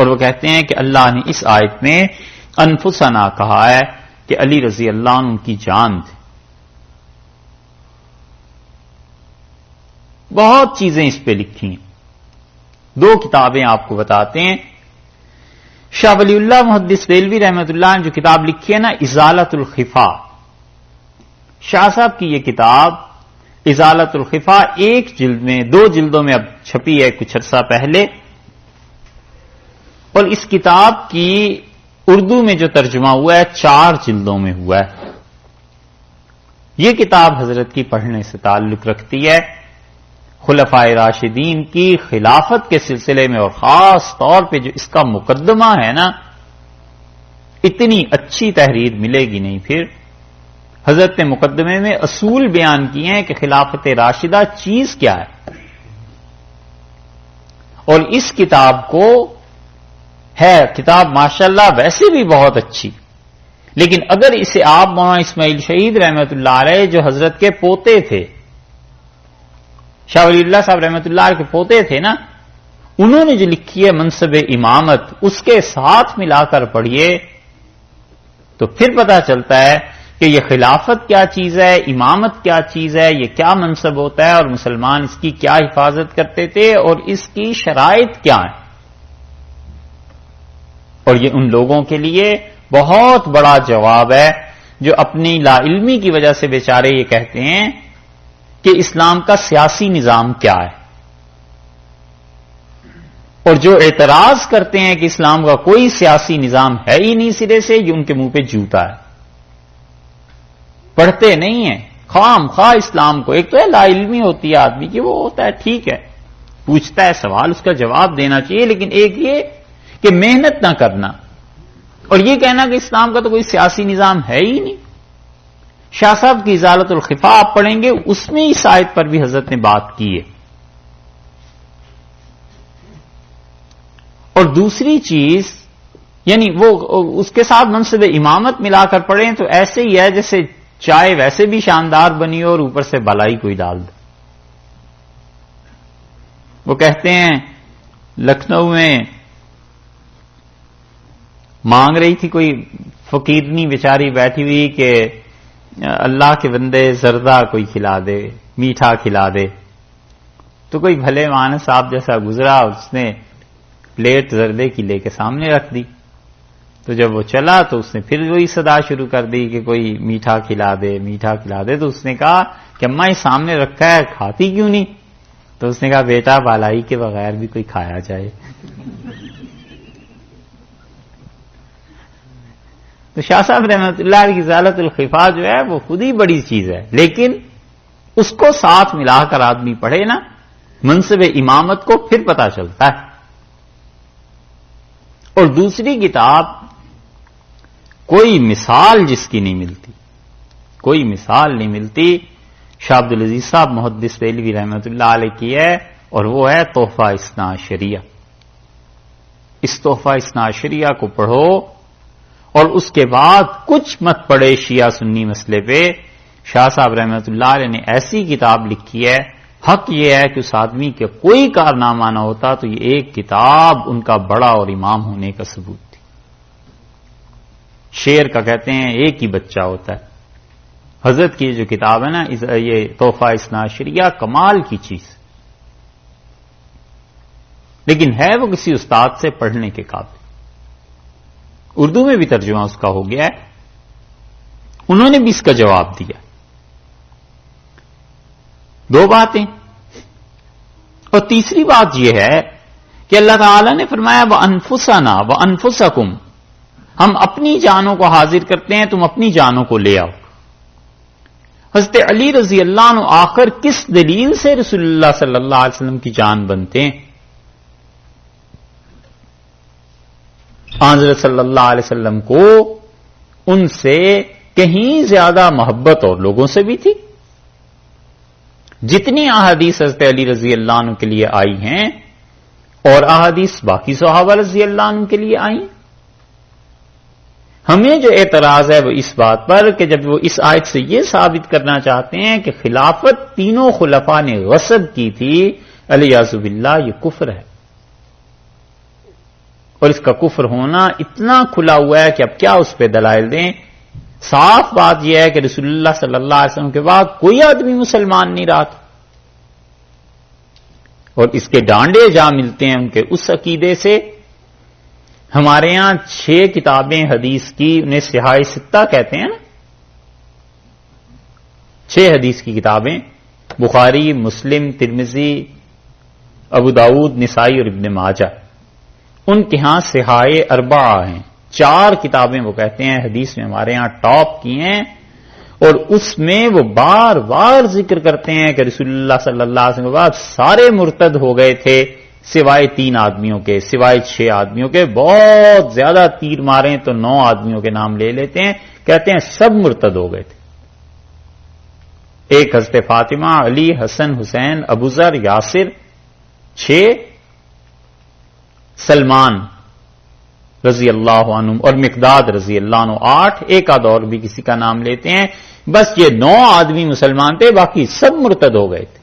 اور وہ کہتے ہیں کہ اللہ نے اس آیت میں انفسنا کہا ہے کہ علی رضی اللہ عنہ ان کی جان تھی. بہت چیزیں اس پہ لکھی ہیں. 2 کتابیں آپ کو بتاتے ہیں. شاہ ولی اللہ محدث دہلوی رحمۃ اللہ نے جو کتاب لکھی ہے نا ازالت الخفا، شاہ صاحب کی یہ کتاب ازالت الخفا 1 جلد میں 2 جلدوں میں اب چھپی ہے کچھ عرصہ پہلے، اور اس کتاب کی اردو میں جو ترجمہ ہوا ہے 4 جلدوں میں ہوا ہے. یہ کتاب حضرت کی پڑھنے سے تعلق رکھتی ہے. خلفائے راشدین کی خلافت کے سلسلے میں، اور خاص طور پہ جو اس کا مقدمہ ہے نا، اتنی اچھی تحریر ملے گی نہیں. پھر حضرت نے مقدمے میں اصول بیان کیے ہیں کہ خلافت راشدہ چیز کیا ہے. اور اس کتاب کو ہے کتاب ماشاءاللہ ویسے بھی بہت اچھی، لیکن اگر اسے آپ مولانا اسماعیل شہید رحمۃ اللہ علیہ جو حضرت کے پوتے تھے، شاہ ولی اللہ صاحب رحمۃ اللہ علیہ کے پوتے تھے نا، انہوں نے جو لکھی ہے منصب امامت، اس کے ساتھ ملا کر پڑھیے تو پھر پتہ چلتا ہے کہ یہ خلافت کیا چیز ہے، امامت کیا چیز ہے، یہ کیا منصب ہوتا ہے، اور مسلمان اس کی کیا حفاظت کرتے تھے، اور اس کی شرائط کیا ہیں. اور یہ ان لوگوں کے لیے بہت بڑا جواب ہے جو اپنی لا علمی کی وجہ سے بیچارے یہ کہتے ہیں کہ اسلام کا سیاسی نظام کیا ہے، اور جو اعتراض کرتے ہیں کہ اسلام کا کوئی سیاسی نظام ہے ہی نہیں سرے سے، یہ ان کے منہ پہ جوتا ہے. پڑھتے نہیں ہیں خام خواہ اسلام کو. ایک تو ہے لا علمی ہوتی ہے آدمی کی، وہ ہوتا ہے ٹھیک ہے، پوچھتا ہے سوال، اس کا جواب دینا چاہیے، لیکن ایک یہ کہ محنت نہ کرنا اور یہ کہنا کہ اسلام کا تو کوئی سیاسی نظام ہے ہی نہیں. شاہ صاحب کی ازالت الخفا آپ پڑھیں گے، اس میں اس آیت پر بھی حضرت نے بات کی ہے. اور دوسری چیز یعنی وہ اس کے ساتھ منصب امامت ملا کر پڑھیں تو ایسے ہی ہے جیسے چائے ویسے بھی شاندار بنی ہو اور اوپر سے بالائی کوئی ڈال دے. وہ کہتے ہیں لکھنؤ میں مانگ رہی تھی کوئی فقیرنی بیچاری بیٹھی ہوئی کہ اللہ کے بندے زردہ کوئی کھلا دے، میٹھا کھلا دے. تو کوئی بھلے مانس صاحب جیسا گزرا، اس نے پلیٹ زردے کی لے کے سامنے رکھ دی. تو جب وہ چلا تو اس نے پھر وہی صدا شروع کر دی کہ کوئی میٹھا کھلا دے، میٹھا کھلا دے. تو اس نے کہا کہ اماں یہ سامنے رکھا ہے، کھاتی کیوں نہیں؟ تو اس نے کہا بیٹا بالائی کے بغیر بھی کوئی کھایا جائے. تو شاہ صاحب رحمۃ اللہ کی ازالت الخفا جو ہے وہ خود ہی بڑی چیز ہے، لیکن اس کو ساتھ ملا کر آدمی پڑھے نا منصب امامت کو، پھر پتہ چلتا ہے. اور دوسری کتاب کوئی مثال جس کی نہیں ملتی، کوئی مثال نہیں ملتی، شاہ عبد العزیز صاحب محدث دہلوی رحمۃ اللہ علیہ کی ہے، اور وہ ہے تحفہ اثنا عشریہ. اس تحفہ اثنا عشریہ کو پڑھو اور اس کے بعد کچھ مت پڑھے شیعہ سنی مسئلے پہ. شاہ صاحب رحمۃ اللہ علیہ نے ایسی کتاب لکھی ہے، حق یہ ہے کہ اس آدمی کے کوئی کارنامہ نہ ہوتا تو یہ ایک کتاب ان کا بڑا اور امام ہونے کا ثبوت تھی. شیر کا کہتے ہیں ایک ہی بچہ ہوتا ہے. حضرت کی جو کتاب ہے نا یہ تحفہ اثنا عشریہ، کمال کی چیز، لیکن ہے وہ کسی استاد سے پڑھنے کے قابل. اردو میں بھی ترجمہ اس کا ہو گیا ہے، انہوں نے بھی اس کا جواب دیا. 2 باتیں. اور تیسری بات یہ ہے کہ اللہ تعالی نے فرمایا وَأَنفُسَنَا وَأَنفُسَكُمْ، ہم اپنی جانوں کو حاضر کرتے ہیں، تم اپنی جانوں کو لے آؤ. حضرت علی رضی اللہ عنہ آخر کس دلیل سے رسول اللہ صلی اللہ علیہ وسلم کی جان بنتے ہیں؟ حضرت صلی اللہ علیہ وسلم کو ان سے کہیں زیادہ محبت اور لوگوں سے بھی تھی. جتنی احادیث حضرت علی رضی اللہ عنہ کے لیے آئی ہیں اور احادیث باقی صحابہ رضی اللہ عنہ کے لیے آئی. ہمیں جو اعتراض ہے وہ اس بات پر کہ جب وہ اس آیت سے یہ ثابت کرنا چاہتے ہیں کہ خلافت تینوں خلفاء نے غصب کی تھی، الیاذ باللہ یہ کفر ہے. اور اس کا کفر ہونا اتنا کھلا ہوا ہے کہ اب کیا اس پہ دلائل دیں. صاف بات یہ ہے کہ رسول اللہ صلی اللہ علیہ وسلم کے بعد کوئی آدمی مسلمان نہیں رہا تھا، اور اس کے ڈانڈے جا ملتے ہیں ان کے اس عقیدے سے. ہمارے ہاں 6 کتابیں حدیث کی، انہیں صحاح ستہ کہتے ہیں نا، 6 حدیث کی کتابیں، بخاری، مسلم، ترمذی، ابو داؤد، نسائی اور ابن ماجہ. ان کے ہاں صحاح اربعہ ہیں، 4 کتابیں وہ کہتے ہیں حدیث میں ہمارے ہاں ٹاپ کی ہیں، اور اس میں وہ بار بار ذکر کرتے ہیں کہ رسول اللہ صلی اللہ علیہ وسلم کے بعد سارے مرتد ہو گئے تھے سوائے 3 آدمیوں کے، سوائے 6 آدمیوں کے. بہت زیادہ تیر ماریں تو 9 آدمیوں کے نام لے لیتے ہیں، کہتے ہیں سب مرتد ہو گئے تھے. ایک حضرت فاطمہ، علی، حسن، حسین، ابوذر، یاسر 6، سلمان رضی اللہ عنہ اور مقداد رضی اللہ عنہ 8، ایک آدھ اور بھی کسی کا نام لیتے ہیں. بس یہ 9 آدمی مسلمان تھے، باقی سب مرتد ہو گئے تھے.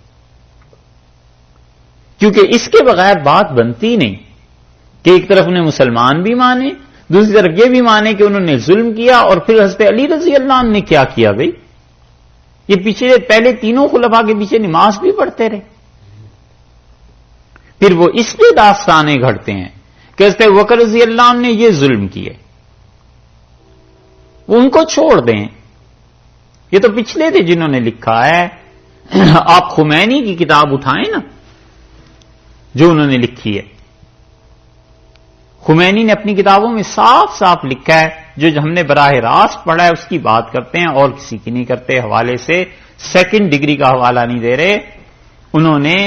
کیونکہ اس کے بغیر بات بنتی نہیں کہ ایک طرف انہیں مسلمان بھی مانے، دوسری طرف یہ بھی مانے کہ انہوں نے ظلم کیا. اور پھر حضرت علی رضی اللہ عنہ نے کیا کیا بھائی؟ یہ پیچھے پہلے تینوں خلفاء کے پیچھے نماز بھی پڑھتے رہے. پھر وہ اس لیے داستانیں گھڑتے ہیں کہ حضرت بکر رضی اللہ عنہ نے یہ ظلم کیے، ان کو چھوڑ دیں. یہ تو پچھلے تھے جنہوں نے لکھا ہے. آپ خمینی کی کتاب اٹھائیں نا جو انہوں نے لکھی ہے. خمینی نے اپنی کتابوں میں صاف صاف لکھا ہے، جو ہم نے براہ راست پڑھا ہے اس کی بات کرتے ہیں اور کسی کی نہیں کرتے. حوالے سے 2nd ڈگری کا حوالہ نہیں دے رہے. انہوں نے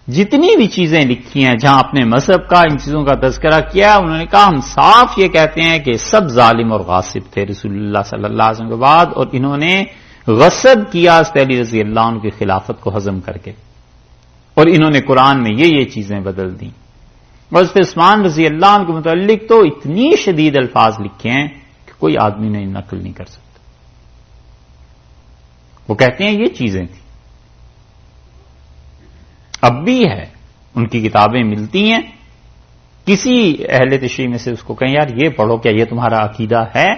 جتنی بھی چیزیں لکھی ہیں جہاں اپنے مذہب کا ان چیزوں کا تذکرہ کیا، انہوں نے کہا ہم صاف یہ کہتے ہیں کہ سب ظالم اور غاصب تھے رسول اللہ صلی اللہ علیہ وسلم کے بعد، اور انہوں نے غصب کیا حضرت علی رضی اللہ عنہ کی خلافت کو ہضم کر کے، اور انہوں نے قرآن میں یہ چیزیں بدل دیں. اور حضرت عثمان رضی اللہ عنہ کے متعلق تو اتنی شدید الفاظ لکھے ہیں کہ کوئی آدمی نے نقل نہیں کر سکتا. وہ کہتے ہیں یہ چیزیں تھیں. اب بھی ہے، ان کی کتابیں ملتی ہیں. کسی اہل تشریح میں سے اس کو کہیں یار یہ پڑھو، کیا یہ تمہارا عقیدہ ہے؟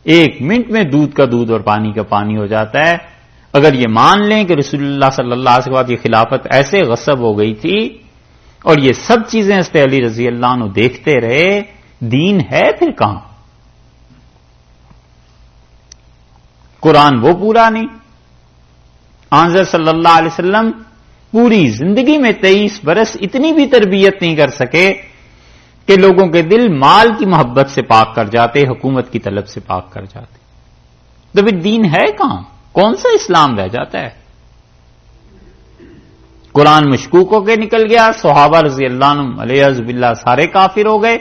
1 منٹ میں دودھ کا دودھ اور پانی کا پانی ہو جاتا ہے. اگر یہ مان لیں کہ رسول اللہ صلی اللہ علیہ وسلم کے بعد یہ خلافت ایسے غصب ہو گئی تھی اور یہ سب چیزیں حضرت علی رضی اللہ عنہ دیکھتے رہے، دین ہے پھر کہاں؟ قرآن وہ پورا نہیں. آنظر صلی اللہ علیہ وسلم پوری زندگی میں 23 برس اتنی بھی تربیت نہیں کر سکے کہ لوگوں کے دل مال کی محبت سے پاک کر جاتے، حکومت کی طلب سے پاک کر جاتے. تو پھر دین ہے کہاں؟ کون سا اسلام رہ جاتا ہے؟ قرآن مشکوک ہو کے نکل گیا، صحابہ رضی اللہ عنہ علیہ باللہ سارے کافر ہو گئے.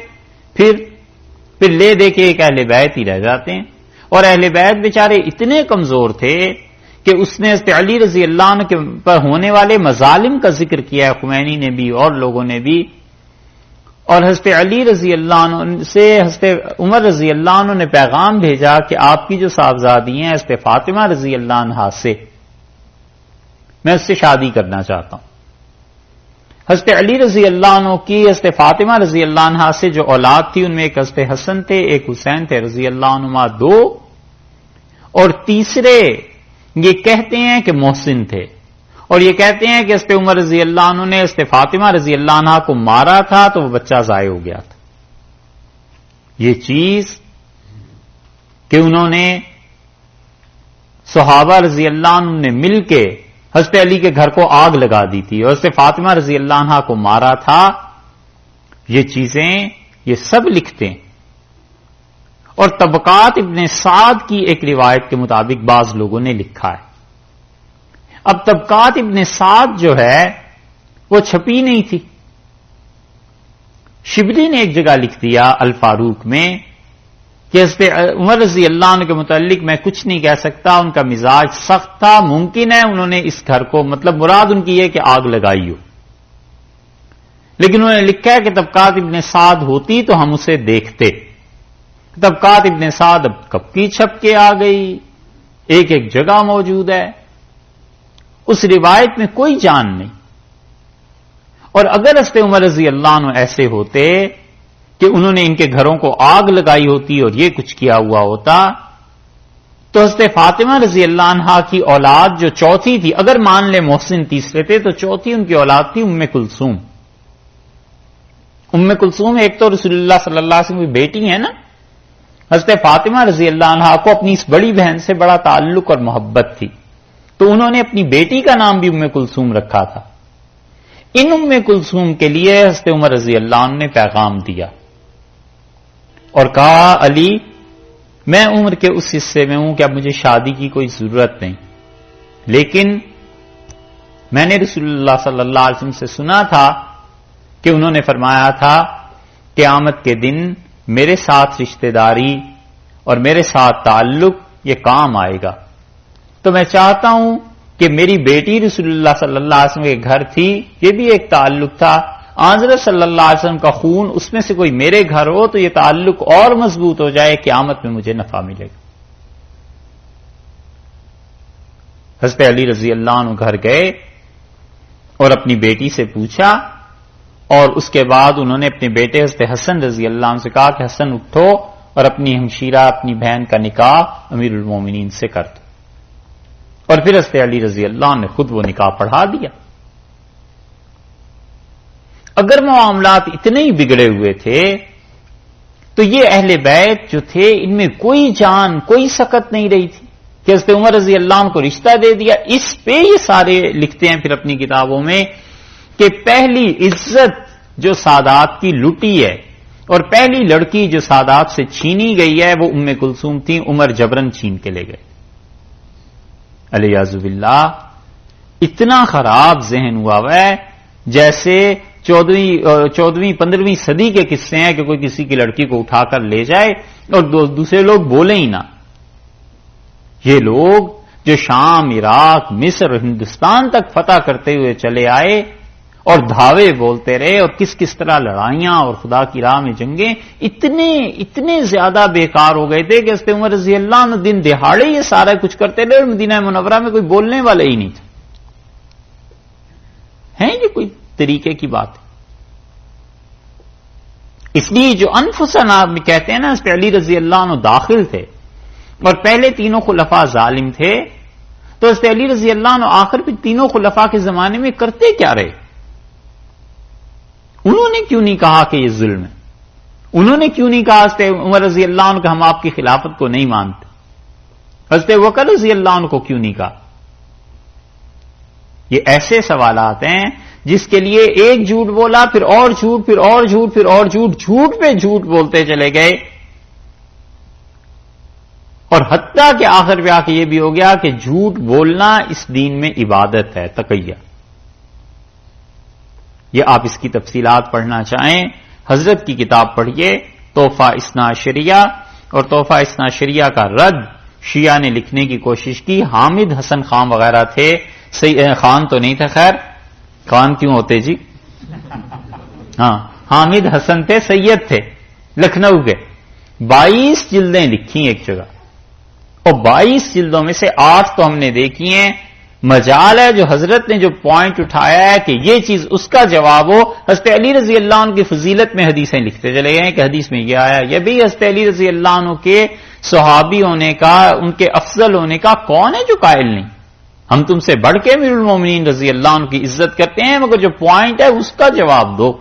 پھر لے دے کے ایک اہل بیت ہی رہ جاتے ہیں. اور اہل بیت بیچارے اتنے کمزور تھے کہ اس نے حضرت علی رضی اللہ عنہ کے پر ہونے والے مظالم کا ذکر کیا ہے، خمینی نے بھی اور لوگوں نے بھی. اور حضرت علی رضی اللہ عنہ سے حضرت عمر رضی اللہ عنہ نے پیغام بھیجا کہ آپ کی جو صاحبزادی ہیں حضرت فاطمہ رضی اللہ عنہا سے، میں اس سے شادی کرنا چاہتا ہوں. حضرت علی رضی اللہ عنہ کی حضرت فاطمہ رضی اللہ عنہا سے جو اولاد تھی ان میں ایک حضرت حسن تھے، ایک حسین تھے رضی اللہ عنہما 2، اور تیسرے یہ کہتے ہیں کہ محسن تھے. اور یہ کہتے ہیں کہ حضرت عمر رضی اللہ عنہ نے حضرت فاطمہ رضی اللہ عنہ کو مارا تھا تو وہ بچہ ضائع ہو گیا تھا. یہ چیز کہ انہوں نے صحابہ رضی اللہ عنہ نے مل کے حضرت علی کے گھر کو آگ لگا دی تھی اور حضرت فاطمہ رضی اللہ عنہ کو مارا تھا، یہ چیزیں یہ سب لکھتے ہیں. اور طبقات ابن سعد کی ایک روایت کے مطابق بعض لوگوں نے لکھا ہے. اب طبقات ابن سعد جو ہے وہ چھپی نہیں تھی. شبلی نے ایک جگہ لکھ دیا الفاروق میں کہ حضرت عمر رضی اللہ عنہ کے متعلق میں کچھ نہیں کہہ سکتا، ان کا مزاج سخت تھا، ممکن ہے انہوں نے اس گھر کو، مطلب مراد ان کی یہ کہ آگ لگائی ہو، لیکن انہوں نے لکھا ہے کہ طبقات ابن سعد ہوتی تو ہم اسے دیکھتے. طبقات ابن سعد اب کب کی چھپ کے آ گئی، ایک ایک جگہ موجود ہے، اس روایت میں کوئی جان نہیں. اور اگر حضرت عمر رضی اللہ عنہ ایسے ہوتے کہ انہوں نے ان کے گھروں کو آگ لگائی ہوتی اور یہ کچھ کیا ہوا ہوتا تو حضرت فاطمہ رضی اللہ عنہا کی اولاد جو چوتھی تھی، اگر مان لے محسن تیسرے تھے تو چوتھی ان کی اولاد تھی ام کلثوم. ام کلثوم ایک تو رسول اللہ صلی اللہ علیہ وسلم کی بیٹی ہے نا. حضرت فاطمہ رضی اللہ عنہا کو اپنی اس بڑی بہن سے بڑا تعلق اور محبت تھی، تو انہوں نے اپنی بیٹی کا نام بھی ام کلثوم رکھا تھا. ان ام کلثوم کے لیے حضرت عمر رضی اللہ عنہ نے پیغام دیا اور کہا علی میں عمر کے اس حصے میں ہوں کہ اب مجھے شادی کی کوئی ضرورت نہیں، لیکن میں نے رسول اللہ صلی اللہ علیہ وسلم سے سنا تھا کہ انہوں نے فرمایا تھا قیامت کے دن میرے ساتھ رشتہ داری اور میرے ساتھ تعلق یہ کام آئے گا، تو میں چاہتا ہوں کہ میری بیٹی رسول اللہ صلی اللہ علیہ وسلم کے گھر تھی، یہ بھی ایک تعلق تھا، حضرت صلی اللہ علیہ وسلم کا خون اس میں سے کوئی میرے گھر ہو تو یہ تعلق اور مضبوط ہو جائے، قیامت میں مجھے نفع ملے گا. حضرت علی رضی اللہ عنہ گھر گئے اور اپنی بیٹی سے پوچھا، اور اس کے بعد انہوں نے اپنے بیٹے حضرت حسن رضی اللہ عنہ سے کہا کہ حسن اٹھو اور اپنی ہمشیرہ اپنی بہن کا نکاح امیر المومنین سے کر دو. اور پھر حضرت علی رضی اللہ عنہ نے خود وہ نکاح پڑھا دیا. اگر معاملات اتنے ہی بگڑے ہوئے تھے تو یہ اہل بیت جو تھے ان میں کوئی جان کوئی سکت نہیں رہی تھی کہ حضرت عمر رضی اللہ عنہ کو رشتہ دے دیا. اس پہ یہ سارے لکھتے ہیں پھر اپنی کتابوں میں کہ پہلی عزت جو سادات کی لٹی ہے اور پہلی لڑکی جو سادات سے چھینی گئی ہے وہ ام کلثوم تھی، عمر جبرن چھین کے لے گئے. علیہ باللہ اتنا خراب ذہن ہوا ہے جیسے 14ویں 15ویں صدی کے قصے ہیں کہ کوئی کسی کی لڑکی کو اٹھا کر لے جائے اور دوسرے لوگ بولیں ہی نہ. یہ لوگ جو شام، عراق، مصر اور ہندوستان تک فتح کرتے ہوئے چلے آئے اور دھاوے بولتے رہے اور کس کس طرح لڑائیاں اور خدا کی راہ میں جنگیں اتنے زیادہ بیکار ہو گئے تھے کہ حضرت عمر رضی اللہ عنہ دن دہاڑے یہ سارا کچھ کرتے رہے اور مدینہ منورہ میں کوئی بولنے والا ہی نہیں تھا. ہے یہ کوئی طریقے کی بات ہے؟ اس لیے جو انفسنا میں کہتے ہیں نا حضرت علی رضی اللہ عنہ داخل تھے اور پہلے تینوں خلفاء ظالم تھے، تو حضرت علی رضی اللہ عنہ آخر پھر تینوں خلفاء کے زمانے میں کرتے کیا رہے؟ انہوں نے کیوں نہیں کہا کہ یہ ظلم ہے؟ انہوں نے کیوں نہیں کہا حضرت عمر رضی اللہ عنہ کہ ہم آپ کی خلافت کو نہیں مانتے؟ حضرت بکر رضی اللہ عنہ کو کیوں نہیں کہا؟ یہ ایسے سوالات ہیں جس کے لیے ایک جھوٹ بولا پھر اور جھوٹ پھر اور جھوٹ پھر اور جھوٹ، جھوٹ پہ جھوٹ بولتے چلے گئے، اور حتیٰ کہ آخر پہ آ کے یہ بھی ہو گیا کہ جھوٹ بولنا اس دین میں عبادت ہے، تقیہ. یہ آپ اس کی تفصیلات پڑھنا چاہیں حضرت کی کتاب پڑھیے تحفہ اثنا عشریہ، اور تحفہ اثنا عشریہ کا رد شیعہ نے لکھنے کی کوشش کی. حامد حسن خان وغیرہ تھے، خان تو نہیں تھا، خیر خان کیوں ہوتے جی؟ ہاں حامد حسن تھے، سید تھے لکھنؤ کے. 22 جلدیں لکھی ایک جگہ، اور 22 جلدوں میں سے 8 تو ہم نے دیکھی ہیں. مجال ہے جو حضرت نے جو پوائنٹ اٹھایا ہے کہ یہ چیز اس کا جواب ہو. حضرت علی رضی اللہ عنہ کی فضیلت میں حدیثیں لکھتے چلے گئے کہ حدیث میں یہ آیا. یہ بھی حضرت علی رضی اللہ عنہ کے صحابی ہونے کا، ان کے افضل ہونے کا کون ہے جو قائل نہیں؟ ہم تم سے بڑھ کے امیر المومنین رضی اللہ عنہ کی عزت کرتے ہیں، مگر جو پوائنٹ ہے اس کا جواب دو.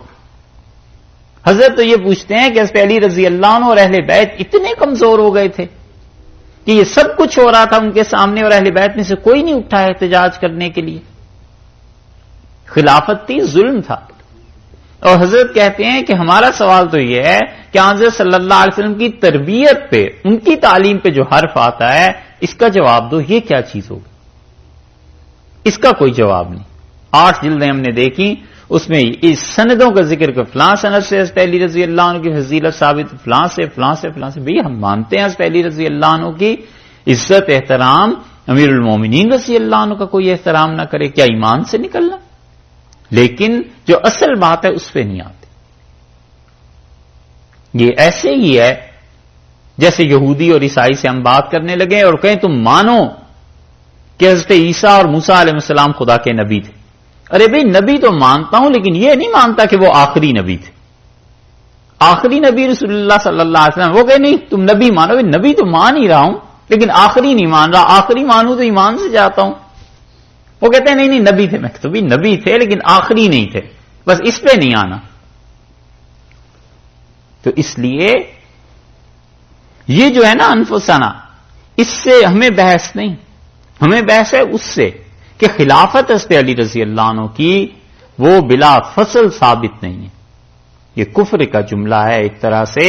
حضرت تو یہ پوچھتے ہیں کہ حضرت علی رضی اللہ عنہ اور اہل بیت اتنے کمزور ہو گئے تھے کہ یہ سب کچھ ہو رہا تھا ان کے سامنے اور اہل بیت میں سے کوئی نہیں اٹھا احتجاج کرنے کے لیے. خلافت تھی، ظلم تھا. اور حضرت کہتے ہیں کہ ہمارا سوال تو یہ ہے کہ حضرت صلی اللہ علیہ وسلم کی تربیت پہ، ان کی تعلیم پہ جو حرف آتا ہے اس کا جواب دو. یہ کیا چیز ہوگی؟ اس کا کوئی جواب نہیں. 8 جلدیں ہم نے دیکھی، اس میں اس سندوں کا ذکر کہ فلاں سند سے حضرت علی رضی اللہ عنہ کی فضیلت ثابت، فلاں سے فلاں سے فلاں سے. بھئی ہم مانتے ہیں حضرت علی رضی اللہ عنہ کی عزت احترام، امیر المومنین رضی اللہ عنہ کا کوئی احترام نہ کرے، کیا ایمان سے نکلنا؟ لیکن جو اصل بات ہے اس پہ نہیں آتے. یہ ایسے ہی ہے جیسے یہودی اور عیسائی سے ہم بات کرنے لگے اور کہیں تم مانو کہ حضرت عیسیٰ اور موسیٰ علیہ السلام خدا کے نبی تھے، ارے بھئی نبی تو مانتا ہوں لیکن یہ نہیں مانتا کہ وہ آخری نبی تھے. آخری نبی رسول اللہ صلی اللہ علیہ وسلم. وہ کہ نہیں تم نبی مانو. نبی تو مان ہی رہا ہوں لیکن آخری نہیں مان رہا. آخری مانوں تو ایمان سے جاتا ہوں. وہ کہتے ہیں نہیں نبی تھے. میں تو بھی نبی تھے لیکن آخری نہیں تھے, بس اس پہ نہیں آنا. تو اس لیے یہ جو ہے نا انفسنا, اس سے ہمیں بحث نہیں, ہمیں بحث ہے اس سے کہ خلافت حضرت علی رضی اللہ عنہ کی وہ بلا فصل ثابت نہیں ہے. یہ کفر کا جملہ ہے ایک طرح سے,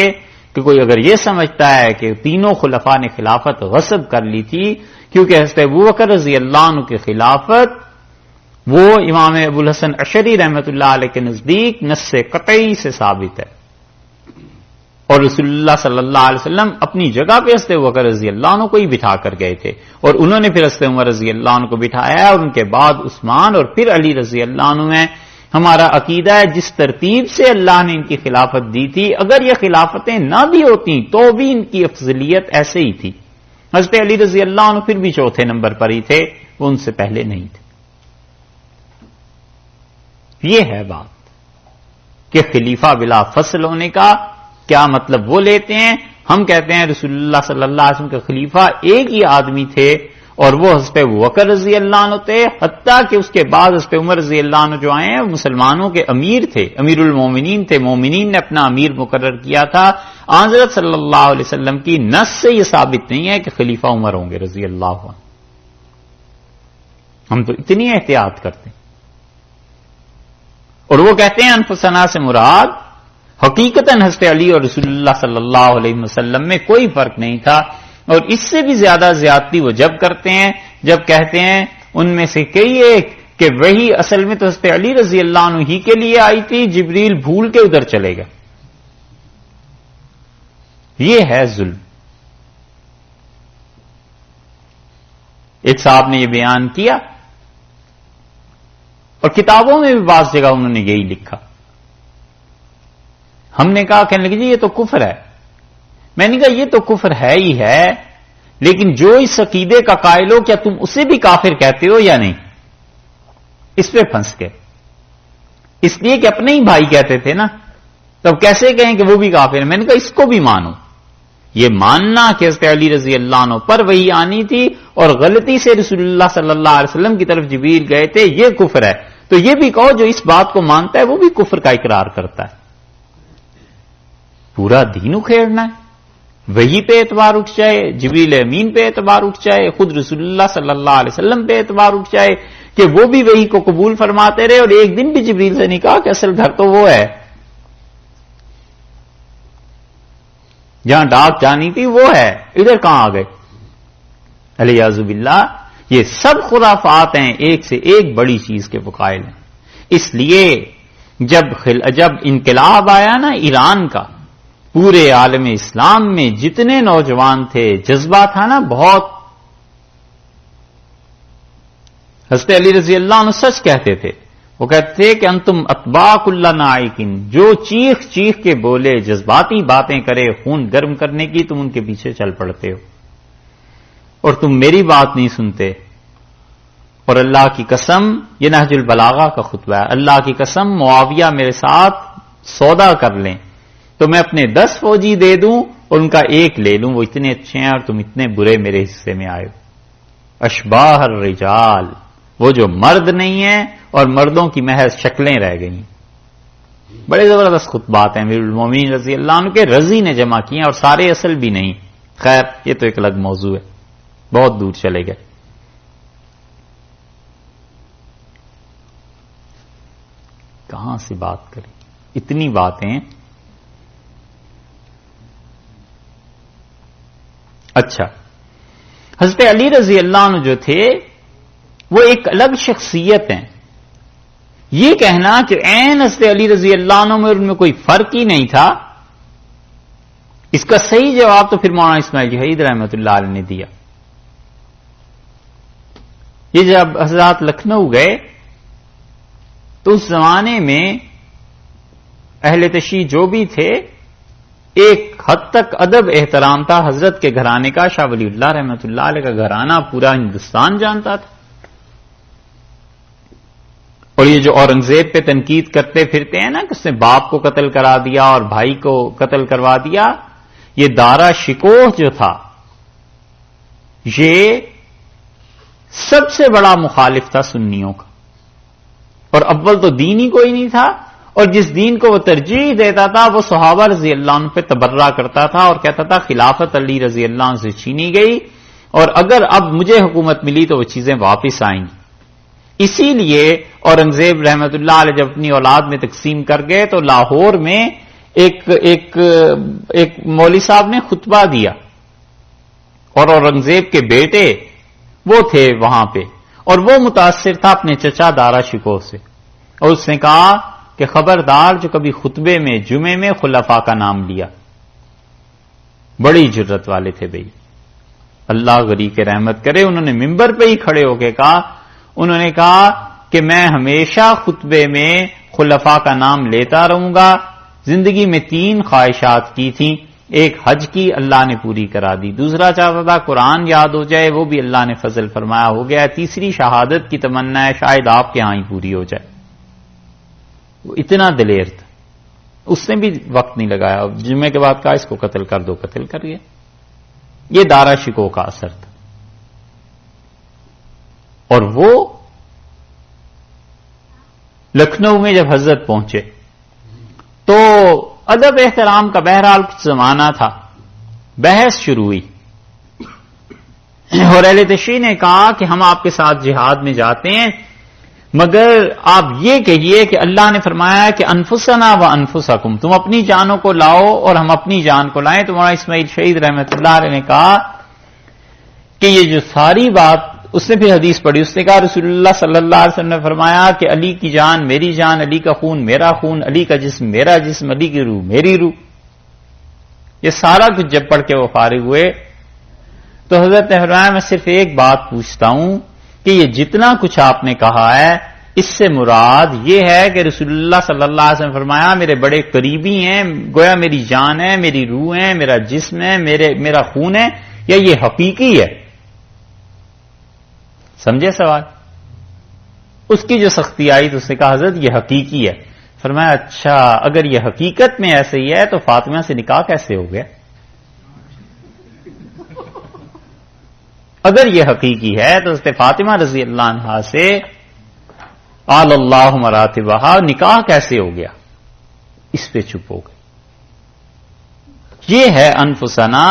کہ کوئی اگر یہ سمجھتا ہے کہ تینوں خلفاء نے خلافت غصب کر لی تھی, کیونکہ حضرت ابوبکر رضی اللہ عنہ کی خلافت وہ امام ابو الحسن اشعری رحمۃ اللہ علیہ کے نزدیک نص قطعی سے ثابت ہے, اور رسول اللہ صلی اللہ علیہ وسلم اپنی جگہ پہ حضرت ابوبکر رضی اللہ عنہ کو ہی بٹھا کر گئے تھے, اور انہوں نے پھر حضرت عمر رضی اللہ عنہ کو بٹھایا, اور ان کے بعد عثمان اور پھر علی رضی اللہ عنہ ہیں. ہمارا عقیدہ ہے جس ترتیب سے اللہ نے ان کی خلافت دی تھی, اگر یہ خلافتیں نہ بھی ہوتی تو بھی ان کی افضلیت ایسے ہی تھی. حضرت علی رضی اللہ عنہ پھر بھی چوتھے نمبر پر ہی تھے, وہ ان سے پہلے نہیں تھے. یہ ہے بات کہ خلیفہ بلا فصل ہونے کا کیا مطلب وہ لیتے ہیں. ہم کہتے ہیں رسول اللہ صلی اللہ علیہ وسلم کے خلیفہ ایک ہی آدمی تھے, اور وہ حضرت ابوبکر رضی اللہ عنہ تھے, حتیٰ کہ اس کے بعد حضرت عمر رضی اللہ عنہ جو آئے ہیں مسلمانوں کے امیر تھے, امیر المومنین تھے, مومنین نے اپنا امیر مقرر کیا تھا. حضرت صلی اللہ علیہ وسلم کی نص سے یہ ثابت نہیں ہے کہ خلیفہ عمر ہوں گے رضی اللہ عنہ. ہم تو اتنی احتیاط کرتے ہیں, اور وہ کہتے ہیں انفسنا سے مراد حقیقتاً حضرت علی اور رسول اللہ صلی اللہ علیہ وسلم میں کوئی فرق نہیں تھا. اور اس سے بھی زیادہ زیادتی وہ جب کرتے ہیں جب کہتے ہیں ان میں سے کئی ایک کہ وہی اصل میں تو حضرت علی رضی اللہ عنہ ہی کے لیے آئی تھی, جبریل بھول کے ادھر چلے گئے. یہ ہے ظلم. ایک صاحب نے یہ بیان کیا, اور کتابوں میں بھی بعض جگہ انہوں نے یہی لکھا. ہم نے کہا, کہنے لگے جی یہ تو کفر ہے. میں نے کہا یہ تو کفر ہے ہی ہے, لیکن جو اس عقیدے کا قائل ہو کیا تم اسے بھی کافر کہتے ہو یا نہیں؟ اس پہ پھنس گئے. اس لیے کہ اپنے ہی بھائی کہتے تھے نا, تب کیسے کہیں کہ وہ بھی کافر ہے؟ میں نے کہا اس کو بھی مانو. یہ ماننا کہ حضرت علی رضی اللہ عنہ پر وہی آنی تھی اور غلطی سے رسول اللہ صلی اللہ علیہ وسلم کی طرف جبریل گئے تھے, یہ کفر ہے. تو یہ بھی کہو جو اس بات کو مانتا ہے وہ بھی کفر کا اقرار کرتا ہے. پورا دین اکھیڑنا ہے, وہی پہ اعتبار اٹھ جائے, جبریل امین پہ اعتبار اٹھ جائے, خود رسول اللہ صلی اللہ علیہ وسلم پہ اعتبار اٹھ جائے کہ وہ بھی وہی کو قبول فرماتے رہے, اور ایک دن بھی جبریل سے نہیں کہا کہ اصل گھر تو وہ ہے جہاں ڈاک جانی تھی وہ ہے, ادھر کہاں آ گئے؟ الیاذ باللہ. یہ سب خرافات ہیں, ایک سے ایک بڑی چیز کے وقائل ہیں. اس لیے جب انقلاب آیا نا ایران کا, پورے عالم اسلام میں جتنے نوجوان تھے, جذبہ تھا نا بہت. حضرت علی رضی اللہ عنہ سچ کہتے تھے, وہ کہتے تھے کہ انتم اتباع کل نائکن, جو چیخ چیخ کے بولے, جذباتی باتیں کرے, خون گرم کرنے کی, تم ان کے پیچھے چل پڑتے ہو اور تم میری بات نہیں سنتے. اور اللہ کی قسم, یہ نہج البلاغہ کا خطبہ ہے, اللہ کی قسم معاویہ میرے ساتھ سودا کر لیں تو میں اپنے 10 فوجی دے دوں اور ان کا 1 لے لوں, وہ اتنے اچھے ہیں اور تم اتنے برے میرے حصے میں آئے. اشباہ الرجال, وہ جو مرد نہیں ہیں اور مردوں کی محض شکلیں رہ گئی. بڑے زبردست خطبات ہیں امیر المومنین رضی اللہ عنہ کے, رضی نے جمع کیے اور سارے اصل بھی نہیں. خیر یہ تو ایک الگ موضوع ہے, بہت دور چلے گئے. کہاں سے بات کریں, اتنی باتیں. اچھا, حضرت علی رضی اللہ عنہ جو تھے وہ ایک الگ شخصیت ہیں. یہ کہنا کہ عین حضرت علی رضی اللہ عنہ میں ان میں کوئی فرق ہی نہیں تھا, اس کا صحیح جواب تو پھر مولانا اسماعیل جہید رحمۃ اللہ علیہ نے دیا. یہ جب حضرات لکھنؤ گئے تو اس زمانے میں اہل تشیع جو بھی تھے, ایک حد تک ادب احترام تھا حضرت کے گھرانے کا. شاہ ولی اللہ رحمۃ اللہ علیہ کا گھرانہ پورا ہندوستان جانتا تھا, اور یہ جو اورنگزیب پہ تنقید کرتے پھرتے ہیں نا کہ اس نے باپ کو قتل کرا دیا اور بھائی کو قتل کروا دیا، یہ دارا شکوہ جو تھا یہ سب سے بڑا مخالف تھا سنیوں کا، اور اول تو دین ہی کوئی نہیں تھا، اور جس دین کو وہ ترجیح دیتا تھا وہ صحابہ رضی اللہ عنہ پہ تبرہ کرتا تھا اور کہتا تھا خلافت علی رضی اللہ عنہ سے چھینی گئی، اور اگر اب مجھے حکومت ملی تو وہ چیزیں واپس آئیں گی۔ اسی لیے اورنگزیب رحمت اللہ علیہ جب اپنی اولاد میں تقسیم کر گئے تو لاہور میں ایک مولوی صاحب نے خطبہ دیا، اور اورنگزیب کے بیٹے وہ تھے وہاں پہ، اور وہ متاثر تھا اپنے چچا دارا شکوہ سے، اور اس نے کہا کہ خبردار جو کبھی خطبے میں جمعے میں خلفاء کا نام لیا۔ بڑی جرت والے تھے بھئی، اللہ غری کے رحمت کرے، انہوں نے ممبر پہ ہی کھڑے ہو کے کہا، انہوں نے کہا کہ میں ہمیشہ خطبے میں خلفاء کا نام لیتا رہوں گا۔ زندگی میں 3 خواہشات کی تھیں، ایک حج کی اللہ نے پوری کرا دی، دوسرا چاہتا تھا قرآن یاد ہو جائے، وہ بھی اللہ نے فضل فرمایا ہو گیا، تیسری شہادت کی تمنا ہے شاید آپ کے ہاں ہی پوری ہو جائے۔ وہ اتنا دلیر تھا، اس نے بھی وقت نہیں لگایا، جمعے کے بعد کہا اس کو قتل کر دو، قتل کر گیا۔ یہ دارا شکوہ کا اثر تھا۔ اور وہ لکھنؤ میں جب حضرت پہنچے تو ادب احترام کا بہرحال کچھ زمانہ تھا، بحث شروع ہوئی، اور اہل تشیع نے کہا کہ ہم آپ کے ساتھ جہاد میں جاتے ہیں، مگر آپ یہ کہیے کہ اللہ نے فرمایا کہ انفسنا و انفسکم، تم اپنی جانوں کو لاؤ اور ہم اپنی جان کو لائیں۔ تو مولانا اسماعیل شہید رحمت اللہ علیہ نے کہا کہ یہ جو ساری بات، اس نے پھر حدیث پڑھی، اس نے کہا رسول اللہ صلی اللہ علیہ وسلم نے فرمایا کہ علی کی جان میری جان، علی کا خون میرا خون، علی کا جسم میرا جسم، علی کی روح میری روح۔ یہ سارا کچھ جب پڑھ کے وہ فارغ ہوئے تو حضرت نے فرمایا میں صرف ایک بات پوچھتا ہوں کہ یہ جتنا کچھ آپ نے کہا ہے اس سے مراد یہ ہے کہ رسول اللہ صلی اللہ علیہ وسلم فرمایا میرے بڑے قریبی ہیں، گویا میری جان ہے، میری روح ہے، میرا جسم ہے، میرا خون ہے، یا یہ حقیقی ہے؟ سمجھے سوال؟ اس کی جو سختی آئی تو اس نے کہا حضرت یہ حقیقی ہے۔ فرمایا اچھا اگر یہ حقیقت میں ایسے ہی ہے تو فاطمہ سے نکاح کیسے ہو گیا؟ اگر یہ حقیقی ہے تو حضرت فاطمہ رضی اللہ عنہا سے آل اللہ مراتبہا نکاح کیسے ہو گیا؟ اس پہ چپ ہو گئے۔ یہ ہے انفسنا۔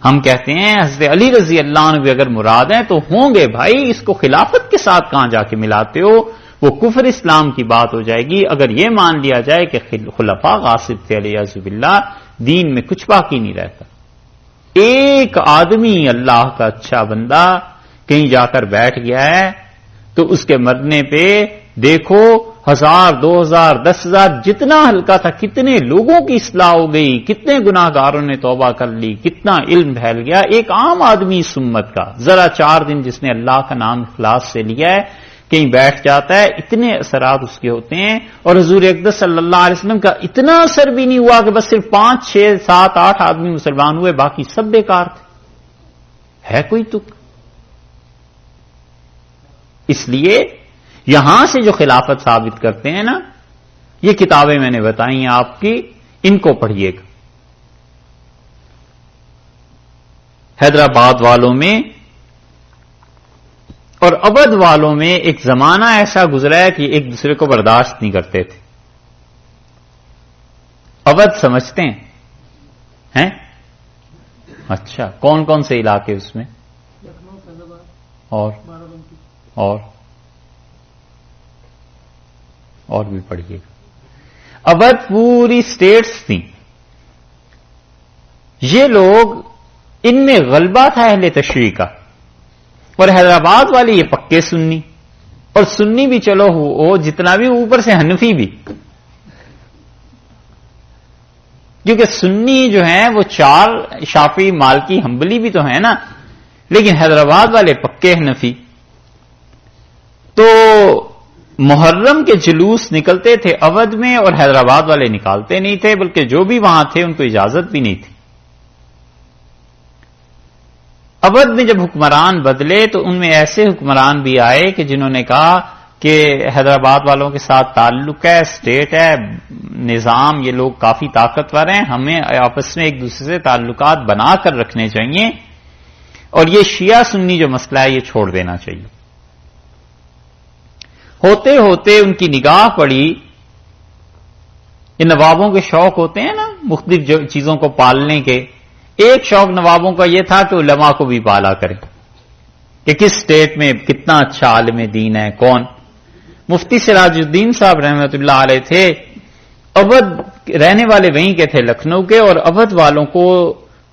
ہم کہتے ہیں حضرت علی رضی اللہ عنہ بھی اگر مراد ہیں تو ہوں گے بھائی، اس کو خلافت کے ساتھ کہاں جا کے ملاتے ہو؟ وہ کفر اسلام کی بات ہو جائے گی اگر یہ مان لیا جائے کہ خلفاء غاصب تھے علیہ باللہ، دین میں کچھ باقی نہیں رہتا۔ ایک آدمی اللہ کا اچھا بندہ کہیں جا کر بیٹھ گیا ہے تو اس کے مرنے پہ دیکھو 1000 2000 10,000 جتنا ہلکا تھا کتنے لوگوں کی اصلاح ہو گئی، کتنے گناہ گاروں نے توبہ کر لی، کتنا علم پھیل گیا۔ ایک عام آدمی اس امت کا ذرا 4 دن جس نے اللہ کا نام اخلاص سے لیا ہے کہیں بیٹھ جاتا ہے، اتنے اثرات اس کے ہوتے ہیں۔ اور حضور اقدس صلی اللہ علیہ وسلم کا اتنا اثر بھی نہیں ہوا کہ بس صرف 5 6 7 8 آدمی مسلمان ہوئے، باقی سب بیکار تھے۔ ہے کوئی تک؟ اس لیے یہاں سے جو خلافت ثابت کرتے ہیں نا، یہ کتابیں میں نے بتائی ہیں آپ کی، ان کو پڑھیے گا۔ حیدرآباد والوں میں اور اودھ والوں میں ایک زمانہ ایسا گزرا ہے کہ ایک دوسرے کو برداشت نہیں کرتے تھے۔ اودھ سمجھتے ہیں؟ اچھا کون کون سے علاقے اس میں؟ اور بھی پڑھیے گا۔ اودھ پوری سٹیٹس تھیں، یہ لوگ ان میں غلبہ تھا اہل تشریع کا، اور حیدرآباد والے یہ پکے سنی، اور سنی بھی چلو وہ جتنا بھی اوپر سے حنفی بھی، کیونکہ سنی جو ہیں وہ 4 شافعی مالکی حنبلی بھی تو ہیں نا، لیکن حیدرآباد والے پکے حنفی۔ تو محرم کے جلوس نکلتے تھے اودھ میں، اور حیدرآباد والے نکالتے نہیں تھے، بلکہ جو بھی وہاں تھے ان کو اجازت بھی نہیں تھی۔ اودھ میں جب حکمران بدلے تو ان میں ایسے حکمران بھی آئے کہ جنہوں نے کہا کہ حیدرآباد والوں کے ساتھ تعلق ہے، اسٹیٹ ہے، نظام، یہ لوگ کافی طاقتور ہیں، ہمیں آپس میں ایک دوسرے سے تعلقات بنا کر رکھنے چاہیے، اور یہ شیعہ سنی جو مسئلہ ہے یہ چھوڑ دینا چاہیے۔ ہوتے ہوتے ان کی نگاہ پڑی، یہ نوابوں کے شوق ہوتے ہیں نا مختلف چیزوں کو پالنے کے، ایک شوق نوابوں کا یہ تھا کہ علماء کو بھی پالا کریں، کہ کس اسٹیٹ میں کتنا اچھا عالم دین ہے کون۔ مفتی سراج الدین صاحب رحمۃ اللہ علیہ تھے، اودھ رہنے والے وہیں کے تھے، لکھنؤ کے، اور اودھ والوں کو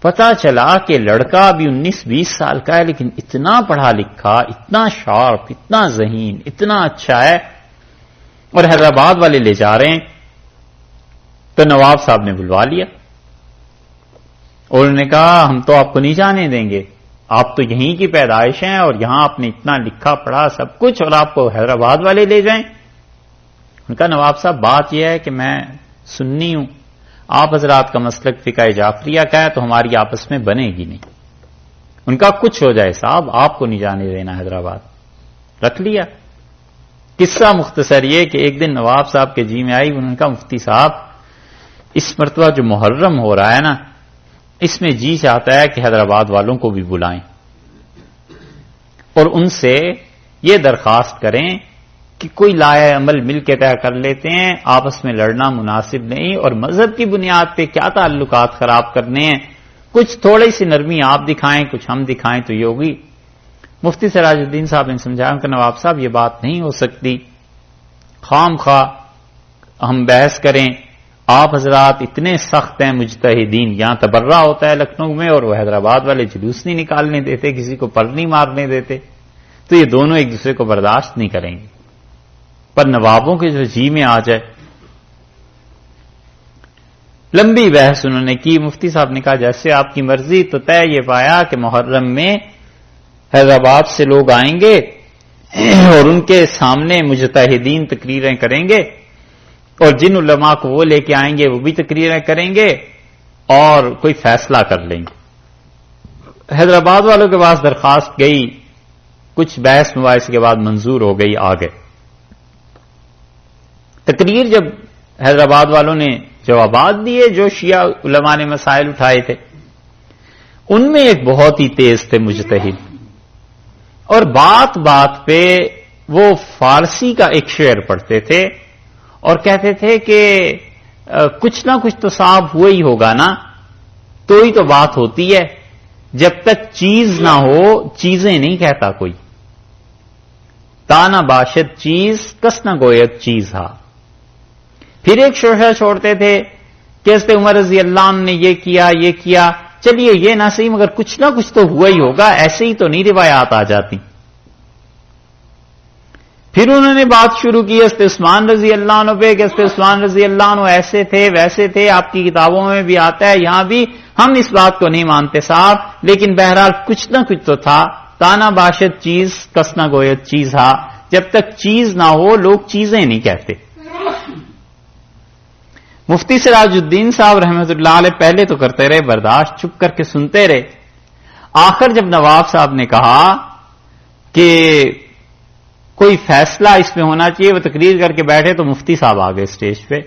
پتا چلا کہ لڑکا ابھی 19-20 سال کا ہے لیکن اتنا پڑھا لکھا، اتنا شارپ، اتنا ذہین، اتنا اچھا ہے، اور حیدرآباد والے لے جا رہے ہیں۔ تو نواب صاحب نے بلوا لیا اور انہوں نے کہا ہم تو آپ کو نہیں جانے دیں گے، آپ تو یہیں کی پیدائش ہیں اور یہاں آپ نے اتنا لکھا پڑھا سب کچھ، اور آپ کو حیدرآباد والے لے جائیں۔ ان کا نواب صاحب بات یہ ہے کہ میں سنی ہوں، آپ حضرات کا مسلک فقہ جعفریہ کا ہے تو ہماری آپس میں بنے گی نہیں۔ ان کا کچھ ہو جائے صاحب، آپ کو نہیں جانے دینا حیدرآباد۔ رکھ لیا۔ قصہ مختصر یہ کہ ایک دن نواب صاحب کے جی میں آئی، انہوں نے کہا مفتی صاحب اس مرتبہ جو محرم ہو رہا ہے نا، اس میں جی چاہتا ہے کہ حیدرآباد والوں کو بھی بلائیں اور ان سے یہ درخواست کریں کہ کوئی لائحہ عمل مل کے طے کر لیتے ہیں، آپس میں لڑنا مناسب نہیں، اور مذہب کی بنیاد پہ کیا تعلقات خراب کرنے ہیں، کچھ تھوڑی سی نرمی آپ دکھائیں، کچھ ہم دکھائیں تو یہ ہوگی۔ مفتی سراج الدین صاحب نے سمجھایا کہ نواب صاحب یہ بات نہیں ہو سکتی، خام خواہ ہم بحث کریں، آپ حضرات اتنے سخت ہیں مجتہدین، یہاں تبرہ ہوتا ہے لکھنؤ میں اور وہ حیدرآباد والے جلوس نہیں نکالنے دیتے، کسی کو پر نہیں مارنے دیتے، تو یہ دونوں ایک دوسرے کو برداشت نہیں کریں گے۔ پر نوابوں کے جو جی میں آ جائے، لمبی بحث انہوں نے کی، مفتی صاحب نے کہا جیسے آپ کی مرضی، تو طے یہ پایا کہ محرم میں حیدرآباد سے لوگ آئیں گے اور ان کے سامنے مجتہدین تقریریں کریں گے، اور جن علماء کو وہ لے کے آئیں گے وہ بھی تقریریں کریں گے اور کوئی فیصلہ کر لیں گے۔ حیدرآباد والوں کے پاس درخواست گئی، کچھ بحث مباحث کے بعد منظور ہو گئی، آ گئے۔ تقریر جب حیدرآباد والوں نے جوابات دیے جو شیعہ علماء نے مسائل اٹھائے تھے، ان میں ایک بہت ہی تیز تھے مجتہد، اور بات بات پہ وہ فارسی کا ایک شعر پڑھتے تھے اور کہتے تھے کہ کچھ نہ کچھ تو صاحب ہوا ہی ہوگا نا، تو ہی تو بات ہوتی ہے، جب تک چیز نہ ہو چیزیں نہیں کہتا کوئی، تانا باشد چیز کس نہ گوید چیز ہا۔ پھر ایک شوشہ چھوڑتے تھے کہ حضرت عمر رضی اللہ عنہ نے یہ کیا، چلیے یہ نہ صحیح مگر کچھ نہ کچھ تو ہوا ہی ہوگا، ایسے ہی تو نہیں روایات آ جاتی۔ پھر انہوں نے بات شروع کی حضرت عثمان رضی اللہ عنہ پہ کہ حضرت عثمان رضی اللہ عنہ ایسے تھے ویسے تھے، آپ کی کتابوں میں بھی آتا ہے، یہاں بھی، ہم اس بات کو نہیں مانتے صاحب، لیکن بہرحال کچھ نہ کچھ تو تھا، تانا باشد چیز کس نہ گوید چیز ہا، جب تک چیز نہ ہو لوگ چیزیں نہیں کہتے۔ مفتی سراج الدین صاحب رحمۃ اللہ علیہ پہلے تو کرتے رہے برداشت، چپ کر کے سنتے رہے، آخر جب نواب صاحب نے کہا کہ کوئی فیصلہ اس میں ہونا چاہیے، وہ تقریر کر کے بیٹھے تو مفتی صاحب آ گئے اسٹیج پہ،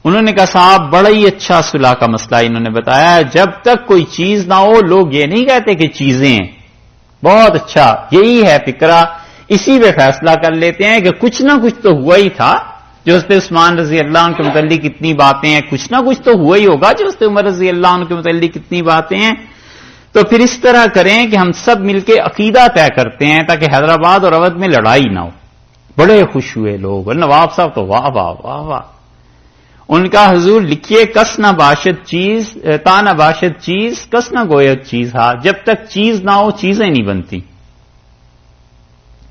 انہوں نے کہا صاحب بڑا ہی اچھا صلح کا مسئلہ انہوں نے بتایا، جب تک کوئی چیز نہ ہو لوگ یہ نہیں کہتے کہ چیزیں ہیں، بہت اچھا، یہی ہے فکرہ، اسی پہ فیصلہ کر لیتے ہیں کہ کچھ نہ کچھ تو ہوا ہی تھا، جو حضرت عثمان رضی اللہ عنہ کے متعلق اتنی باتیں ہیں، کچھ نہ کچھ تو ہوا ہی ہوگا جو حضرت عمر رضی اللہ عنہ کے متعلق اتنی باتیں ہیں، تو پھر اس طرح کریں کہ ہم سب مل کے عقیدہ طے کرتے ہیں تاکہ حیدرآباد اور اودھ میں لڑائی نہ ہو۔ بڑے خوش ہوئے لوگ، اور نواب صاحب تو واہ واہ واہ واہ، ان کا حضور لکھیے کس نہ باشد چیز، تا نہ باشد چیز کس نہ گوید چیز ہا، جب تک چیز نہ ہو چیزیں نہیں بنتی۔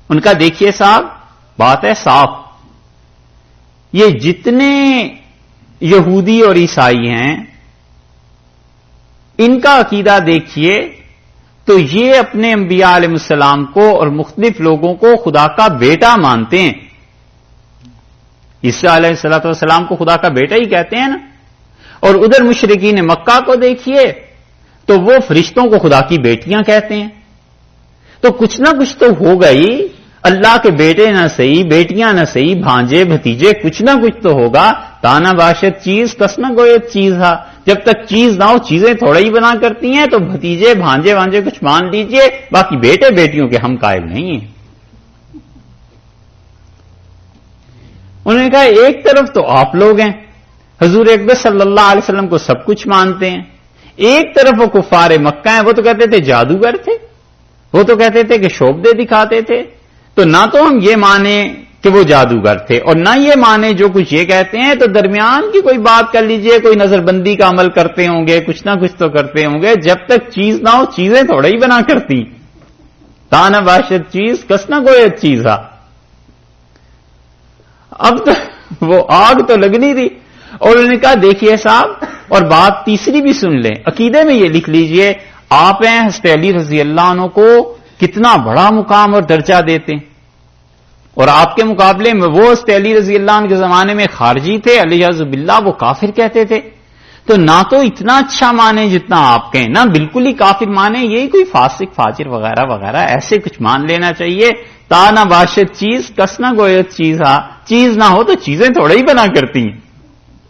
ان کا دیکھیے صاحب بات ہے صاف، یہ جتنے یہودی اور عیسائی ہیں ان کا عقیدہ دیکھیے تو یہ اپنے انبیاء علیہ السلام کو اور مختلف لوگوں کو خدا کا بیٹا مانتے ہیں، عیسیٰ علیہ السلام کو خدا کا بیٹا ہی کہتے ہیں نا، اور ادھر مشرکین مکہ کو دیکھیے تو وہ فرشتوں کو خدا کی بیٹیاں کہتے ہیں، تو کچھ نہ کچھ تو ہوگا ہی۔ اللہ کے بیٹے نہ صحیح، بیٹیاں نہ صحیح، بھانجے بھتیجے کچھ نہ کچھ تو ہوگا. تانا باشد چیز کس نہ گویت چیز ہا. جب تک چیز نہ ہو چیزیں تھوڑا ہی بنا کرتی ہیں، تو بھتیجے بھانجے وانجے کچھ مان لیجئے، باقی بیٹے بیٹیوں کے ہم قائل نہیں ہیں. انہوں نے کہا ایک طرف تو آپ لوگ ہیں، حضور اکبر صلی اللہ علیہ وسلم کو سب کچھ مانتے ہیں، ایک طرف وہ کفار مکہ ہیں، وہ تو کہتے تھے جادوگر تھے، وہ تو کہتے تھے کہ شوبدے دکھاتے تھے. تو نہ تو ہم یہ مانیں کہ وہ جادوگر تھے اور نہ یہ مانیں جو کچھ یہ کہتے ہیں، تو درمیان کی کوئی بات کر لیجئے، کوئی نظر بندی کا عمل کرتے ہوں گے، کچھ نہ کچھ تو کرتے ہوں گے. جب تک چیز نہ ہو چیزیں تھوڑا ہی بنا کرتی. تانا باشد چیز کس نہ گویت چیز ہا. اب تو وہ آگ تو لگنی تھی. اور انہوں نے کہا دیکھیے صاحب، اور بات تیسری بھی سن لیں، عقیدے میں یہ لکھ لیجئے، آپ ہیں حضرت علی رضی اللہ عنہ کو کتنا بڑا مقام اور درجہ دیتے ہیں، اور آپ کے مقابلے میں وہ حضرت علی رضی اللہ عنہ کے زمانے میں خارجی تھے، علیہ باللہ وہ کافر کہتے تھے. تو نہ تو اتنا اچھا مانے جتنا آپ کہیں، نہ بالکل ہی کافر مانے، یہی کوئی فاسق فاجر وغیرہ وغیرہ ایسے کچھ مان لینا چاہیے. تا نہ باشد چیز کس نہ گویت چیز ہا. چیز نہ ہو تو چیزیں تھوڑا ہی بنا کرتی ہیں.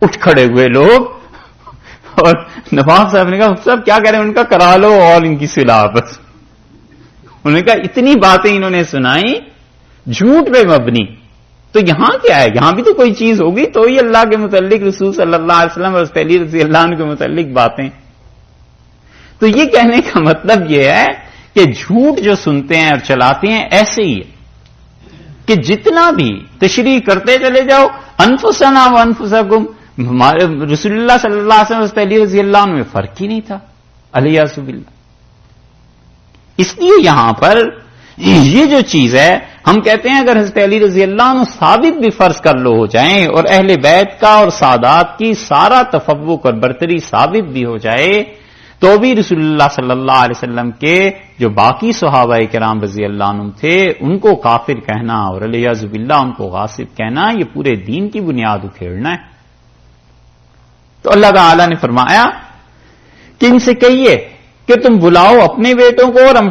اٹھ کھڑے ہوئے لوگ، اور نواب صاحب نے کہا صاحب کیا کہہ رہے ہیں، ان کا کرا لو اور ان کی صلاح بس. انہوں نے کہا اتنی باتیں انہوں نے سنائی جھوٹ پہ مبنی، تو یہاں کیا ہے، یہاں بھی تو کوئی چیز ہوگی تو ہی اللہ کے متعلق رسول صلی اللہ علیہ وسلم اور علی رضی اللہ عنہ کے متعلق باتیں. تو یہ کہنے کا مطلب یہ ہے کہ جھوٹ جو سنتے ہیں اور چلاتے ہیں ایسے ہی ہے کہ جتنا بھی تشریح کرتے چلے جاؤ، انفسنا و انفسکم، ہمارے رسول اللہ صلی اللہ علیہ وسلم علی رضی اللہ عنہ میں فرق ہی نہیں تھا، علیہ باللہ. اس لیے یہاں پر یہ جو چیز ہے، ہم کہتے ہیں اگر حضرت علی رضی اللہ عنہ ثابت بھی فرض کر لو ہو جائیں، اور اہل بیت کا اور سادات کی سارا تفوق اور برتری ثابت بھی ہو جائے، تو بھی رسول اللہ صلی اللہ علیہ وسلم کے جو باقی صحابہ کرام رضی اللہ عنہ تھے ان کو کافر کہنا اور علیہ باللہ ان کو غاصب کہنا، یہ پورے دین کی بنیاد اکھیڑنا ہے. تو اللہ تعالی نے فرمایا کہ ان سے کہیے کہ تم بلاؤ اپنے بیٹوں کو اور ہم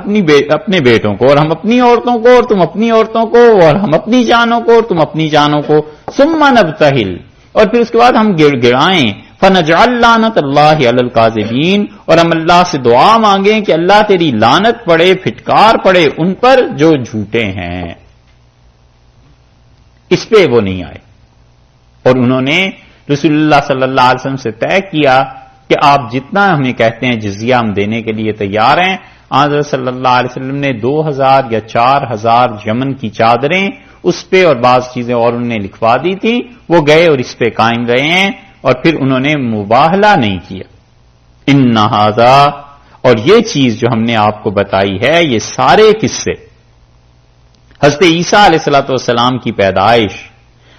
اپنے بیٹوں کو، اور ہم اپنی عورتوں کو اور تم اپنی عورتوں کو، اور ہم اپنی جانوں کو اور تم اپنی جانوں کو، ثم نبتہل، اور پھر اس کے بعد ہم گڑ گڑائیں، فنجعل لعنت اللہ علی الکاذبین، اور ہم اللہ سے دعا مانگیں کہ اللہ تیری لعنت پڑے، پھٹکار پڑے ان پر جو جھوٹے ہیں. اس پہ وہ نہیں آئے، اور انہوں نے رسول اللہ صلی اللہ علیہ وسلم سے طے کیا کہ آپ جتنا ہمیں کہتے ہیں جزیہ ہم دینے کے لیے تیار ہیں. حضرت صلی اللہ علیہ وسلم نے 2000 یا 4000 یمن کی چادریں اس پہ اور بعض چیزیں اور انہوں نے لکھوا دی تھی، وہ گئے اور اس پہ قائم رہے ہیں، اور پھر انہوں نے مباہلہ نہیں کیا. ان ھذا، اور یہ چیز جو ہم نے آپ کو بتائی ہے، یہ سارے قصے حضرت عیسیٰ علیہ الصلوۃ والسلام کی پیدائش،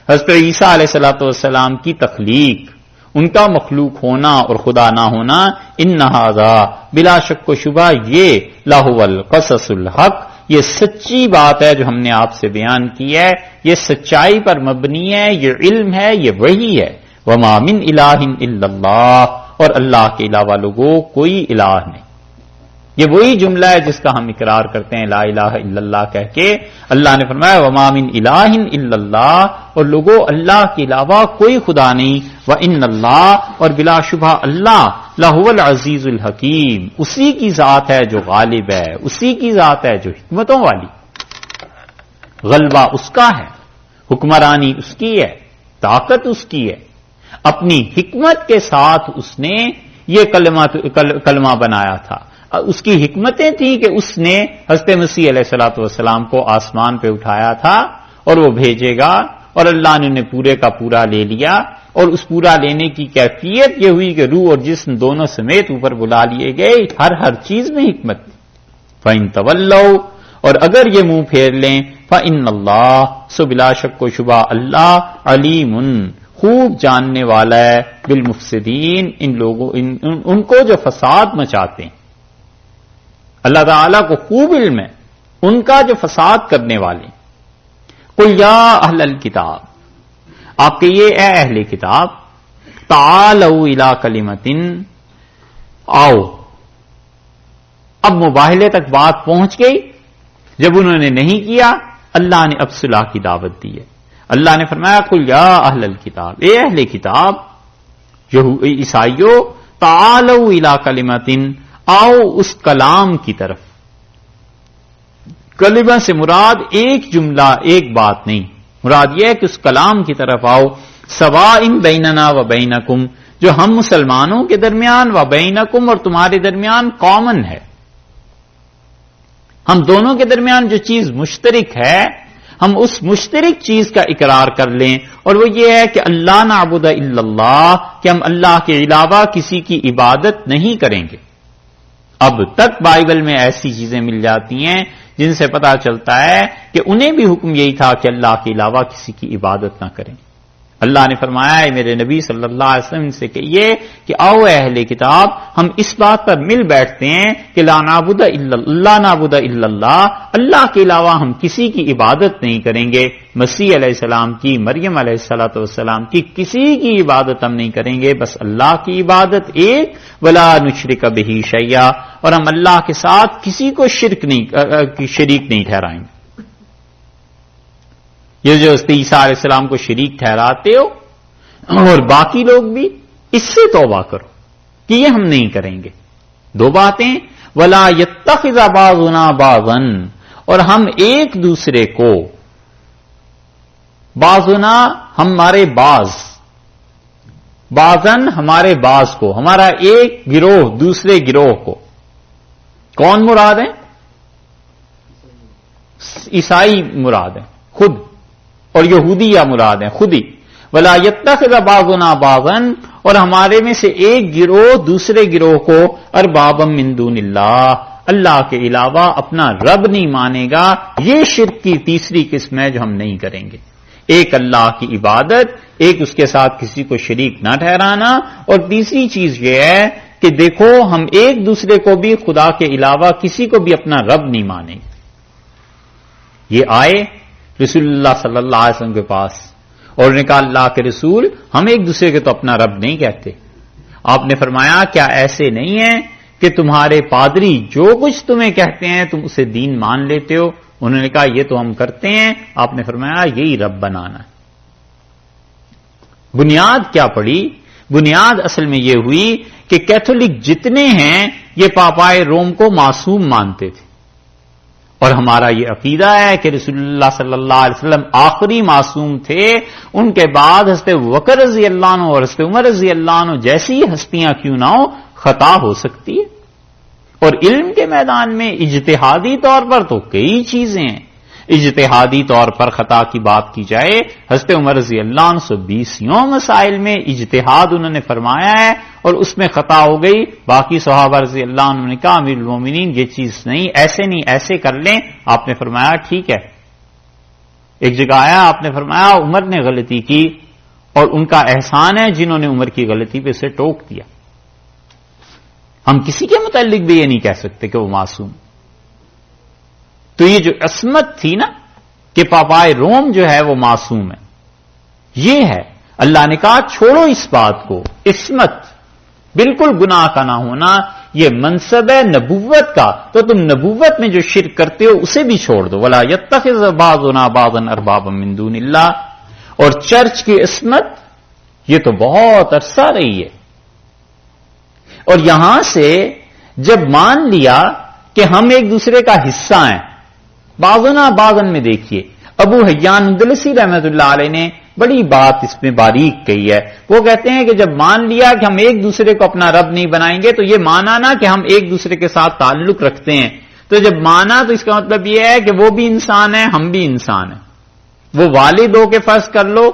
حضرت عیسیٰ علیہ الصلوۃ والسلام کی تخلیق، ان کا مخلوق ہونا اور خدا نہ ہونا، ان ھذا، بلا شک و شبہ یہ لہو القصص الحق، یہ سچی بات ہے جو ہم نے آپ سے بیان کی ہے، یہ سچائی پر مبنی ہے، یہ علم ہے، یہ وحی ہے. وما من الہ الا اللہ، اور اللہ کے علاوہ لوگوں کوئی الہ نہیں. یہ وہی جملہ ہے جس کا ہم اقرار کرتے ہیں لا الہ الا اللہ کہہ کے. اللہ نے فرمایا وما من الہ الا اللہ، اور لوگوں اللہ کے علاوہ کوئی خدا نہیں. وان اللہ، اور بلا شبہ اللہ لہو العزیز الحکیم، اسی کی ذات ہے جو غالب ہے، اسی کی ذات ہے جو حکمتوں والی. غلبہ اس کا ہے، حکمرانی اس کی ہے، طاقت اس کی ہے. اپنی حکمت کے ساتھ اس نے یہ کلمہ بنایا تھا. اس کی حکمتیں تھیں کہ اس نے حضرت مسیح علیہ الصلوۃ والسلام کو آسمان پہ اٹھایا تھا اور وہ بھیجے گا، اور اللہ نے انہیں پورے کا پورا لے لیا. اور اس پورا لینے کی کیفیت یہ ہوئی کہ روح اور جسم دونوں سمیت اوپر بلا لیے گئے. ہر چیز میں حکمت تھی. فَإِن تَوَلَّوْا، اور اگر یہ منہ پھیر لیں، فَإِنَّ اللَّهَ، سو بلا شک و شبہ اللہ علیم، خوب جاننے والا ہے، بالمفسدین، ان لوگوں ان کو جو فساد مچاتے ہیں. اللہ تعالیٰ کو خوب علم ہے ان کا جو فساد کرنے والے. قل یا اہل الکتاب، آپ کہیے اے اہل کتاب، تعالوا الی کلمۃ، آؤ. اب مباہلے تک بات پہنچ گئی. جب انہوں نے نہیں کیا، اللہ نے اب صلح کی دعوت دی ہے. اللہ نے فرمایا قل یا اہل الکتاب، اے اہل کتاب عیسائیو، تعالوا الی کلمۃ، آؤ اس کلام کی طرف. کلمہ سے مراد ایک جملہ، ایک بات نہیں، مراد یہ ہے کہ اس کلام کی طرف آؤ. سواء بیننا و بینکم، جو ہم مسلمانوں کے درمیان، و بینکم اور تمہارے درمیان کامن ہے. ہم دونوں کے درمیان جو چیز مشترک ہے، ہم اس مشترک چیز کا اقرار کر لیں، اور وہ یہ ہے کہ اللہ نعبد الا اللہ، کہ ہم اللہ کے علاوہ کسی کی عبادت نہیں کریں گے. اب تک بائبل میں ایسی چیزیں مل جاتی ہیں جن سے پتا چلتا ہے کہ انہیں بھی حکم یہی تھا کہ اللہ کے علاوہ کسی کی عبادت نہ کریں. اللہ نے فرمایا ہے میرے نبی صلی اللہ علیہ وسلم سے کہیے کہ آؤ اہل کتاب، ہم اس بات پر مل بیٹھتے ہیں کہ لا نعبد الا اللہ، اللہ کے علاوہ ہم کسی کی عبادت نہیں کریں گے. مسیح علیہ السلام کی، مریم علیہ السلام کی، کسی کی عبادت ہم نہیں کریں گے، بس اللہ کی عبادت ایک. ولا نشرک بہ شیئا، اور ہم اللہ کے ساتھ کسی کو شریک نہیں ٹھہرائیں گے. یہ جو عیسیٰ علیہ السلام کو شریک ٹھہراتے ہو اور باقی لوگ بھی، اس سے توبہ کرو کہ یہ ہم نہیں کریں گے. دو باتیں، ولا یتخذ بعضنا بعضا، اور ہم ایک دوسرے کو، بعضنا ہمارے بعضن ہمارے بعض کو، ہمارا ایک گروہ دوسرے گروہ کو. کون مراد ہیں؟ عیسائی مراد ہیں خود، اور یہودی یا مراد ہیں خود ہی. ولا یتخذ بعضنا بعضا، اور ہمارے میں سے ایک گروہ دوسرے گروہ کو اربابا من دون اللہ، اللہ کے علاوہ اپنا رب نہیں مانے گا. یہ شرک کی تیسری قسم ہے جو ہم نہیں کریں گے. ایک اللہ کی عبادت، ایک اس کے ساتھ کسی کو شریک نہ ٹھہرانا، اور تیسری چیز یہ ہے کہ دیکھو ہم ایک دوسرے کو بھی خدا کے علاوہ کسی کو بھی اپنا رب نہیں مانیں گے. یہ آئے رسول اللہ صلی اللہ علیہ وسلم کے پاس اور انہوں نے کہا اللہ کے رسول، ہم ایک دوسرے کے تو اپنا رب نہیں کہتے. آپ نے فرمایا کیا ایسے نہیں ہے کہ تمہارے پادری جو کچھ تمہیں کہتے ہیں تم اسے دین مان لیتے ہو؟ انہوں نے کہا یہ تو ہم کرتے ہیں. آپ نے فرمایا یہی رب بنانا ہے. بنیاد کیا پڑی؟ بنیاد اصل میں یہ ہوئی کہ کیتھولک جتنے ہیں یہ پاپائے روم کو معصوم مانتے تھے، اور ہمارا یہ عقیدہ ہے کہ رسول اللہ صلی اللہ علیہ وسلم آخری معصوم تھے. ان کے بعد حضرت بکر رضی اللہ عنہ اور حضرت عمر رضی اللہ عنہ جیسی ہستیاں کیوں نہ ہو، خطا ہو سکتی ہے. اور علم کے میدان میں اجتہادی طور پر تو کئی چیزیں ہیں. اجتہادی طور پر خطا کی بات کی جائے، حضرت عمر رضی اللہ عنہ 120 مسائل میں اجتہاد انہوں نے فرمایا ہے اور اس میں خطا ہو گئی. باقی صحابہ رضی اللہ عنہ نے کہا امیر المومنین یہ چیز نہیں، ایسے نہیں، ایسے کر لیں. آپ نے فرمایا ٹھیک ہے. ایک جگہ آیا آپ نے فرمایا عمر نے غلطی کی اور ان کا احسان ہے جنہوں نے عمر کی غلطی پہ اسے ٹوک دیا. ہم کسی کے متعلق بھی یہ نہیں کہہ سکتے کہ وہ معصوم. تو یہ جو عصمت تھی نا کہ پاپائے روم جو ہے وہ معصوم ہے، یہ ہے. اللہ نے کہا چھوڑو اس بات کو. عصمت، بالکل گناہ کا نہ ہونا، یہ منصب ہے نبوت کا. تو تم نبوت میں جو شرک کرتے ہو اسے بھی چھوڑ دو. ولا یتخذ بعضنا بعضا اربابا من دون اللہ. اور چرچ کی عصمت یہ تو بہت عرصہ رہی ہے. اور یہاں سے جب مان لیا کہ ہم ایک دوسرے کا حصہ ہیں، بعضنا بعضن میں دیکھیے ابو حیان اندلسی رحمۃ اللہ علیہ نے بڑی بات اس میں باریک کہی ہے. وہ کہتے ہیں کہ جب مان لیا کہ ہم ایک دوسرے کو اپنا رب نہیں بنائیں گے تو یہ مانا نا کہ ہم ایک دوسرے کے ساتھ تعلق رکھتے ہیں. تو جب مانا تو اس کا مطلب یہ ہے کہ وہ بھی انسان ہے، ہم بھی انسان ہیں. وہ والد ہو کے فرض کر لو،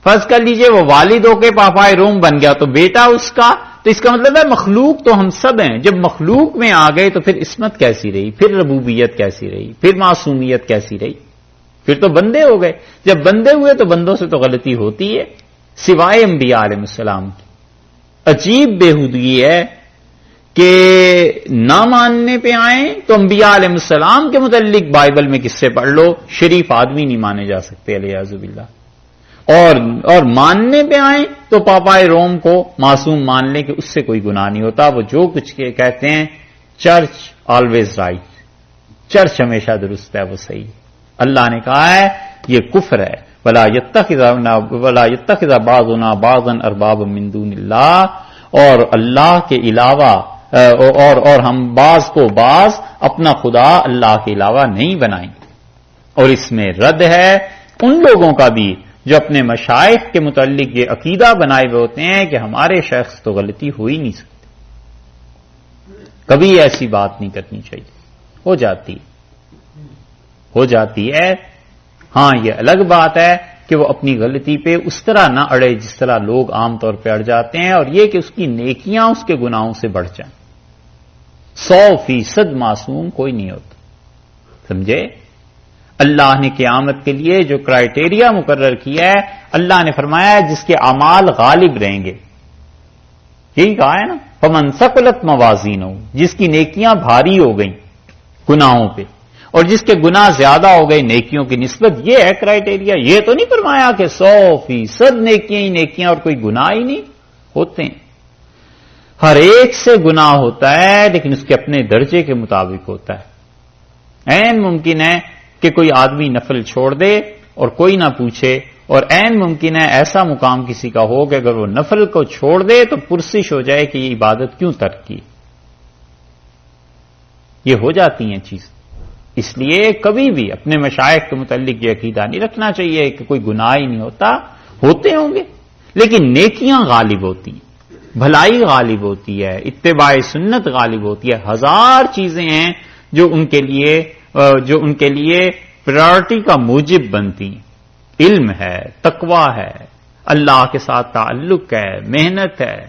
فرض کر لیجئے وہ والد ہو کے پاپائے روم بن گیا تو بیٹا اس کا. تو اس کا مطلب ہے مخلوق تو ہم سب ہیں. جب مخلوق میں آ گئے تو پھر عصمت کیسی رہی، پھر ربوبیت کیسی رہی، پھر معصومیت کیسی رہی؟ پھر تو بندے ہو گئے. جب بندے ہوئے تو بندوں سے تو غلطی ہوتی ہے، سوائے انبیاء علیہ السلام کی. عجیب بےہودگی ہے کہ نہ ماننے پہ آئیں تو انبیاء علیہ السلام کے متعلق بائبل میں قصے پڑھ لو، شریف آدمی نہیں مانے جا سکتے علیہ باللہ. اور ماننے پہ آئیں تو پاپائے روم کو معصوم مان لیں کہ اس سے کوئی گناہ نہیں ہوتا. وہ جو کچھ کہتے ہیں چرچ آلویز رائٹ. چرچ ہمیشہ درست ہے، وہ صحیح ہے۔ اللہ نے کہا ہے یہ کفر ہے، وَلَا يَتَّخِذَ بَعْضُنَا بَعْضًا أَرْبَابًا مِّن دُونِ اللَّهِ، اور اللہ کے علاوہ اور ہم بعض کو بعض اپنا خدا اللہ کے علاوہ نہیں بنائیں۔ اور اس میں رد ہے ان لوگوں کا بھی جو اپنے مشائخ کے متعلق یہ عقیدہ بنائے ہوئے ہوتے ہیں کہ ہمارے شیخ تو غلطی ہو ہی نہیں سکتی، کبھی ایسی بات نہیں کرنی چاہیے، ہو جاتی ہے۔ ہاں یہ الگ بات ہے کہ وہ اپنی غلطی پہ اس طرح نہ اڑے جس طرح لوگ عام طور پہ اڑ جاتے ہیں، اور یہ کہ اس کی نیکیاں اس کے گناہوں سے بڑھ جائیں۔ 100% معصوم کوئی نہیں ہوتا، سمجھے؟ اللہ نے قیامت کے لیے جو کرائیٹیریا مقرر کیا ہے، اللہ نے فرمایا ہے جس کے اعمال غالب رہیں گے، یہی کہا ہے نا، فمن ثقلت موازینہ، جس کی نیکیاں بھاری ہو گئیں گناہوں پہ، اور جس کے گناہ زیادہ ہو گئے نیکیوں کی نسبت، یہ ہے کرائیٹیریا۔ یہ تو نہیں فرمایا کہ 100% نیکیاں ہی نیکیاں اور کوئی گناہ ہی نہیں ہوتے ہیں۔ ہر ایک سے گناہ ہوتا ہے، لیکن اس کے اپنے درجے کے مطابق ہوتا ہے۔ عین ممکن ہے کہ کوئی آدمی نفل چھوڑ دے اور کوئی نہ پوچھے، اور عین ممکن ہے ایسا مقام کسی کا ہو کہ اگر وہ نفل کو چھوڑ دے تو پرسش ہو جائے کہ یہ عبادت کیوں ترک کی۔ یہ ہو جاتی ہیں چیز، اس لیے کبھی بھی اپنے مشائخ کے متعلق یہ عقیدہ نہیں رکھنا چاہیے کہ کوئی گناہ ہی نہیں ہوتا، ہوتے ہوں گے لیکن نیکیاں غالب ہوتی ہیں، بھلائی غالب ہوتی ہے، اتباع سنت غالب ہوتی ہے۔ 1000 چیزیں ہیں جو ان کے لیے پرائرٹی کا موجب بنتی ہیں۔ علم ہے، تقوی ہے، اللہ کے ساتھ تعلق ہے، محنت ہے،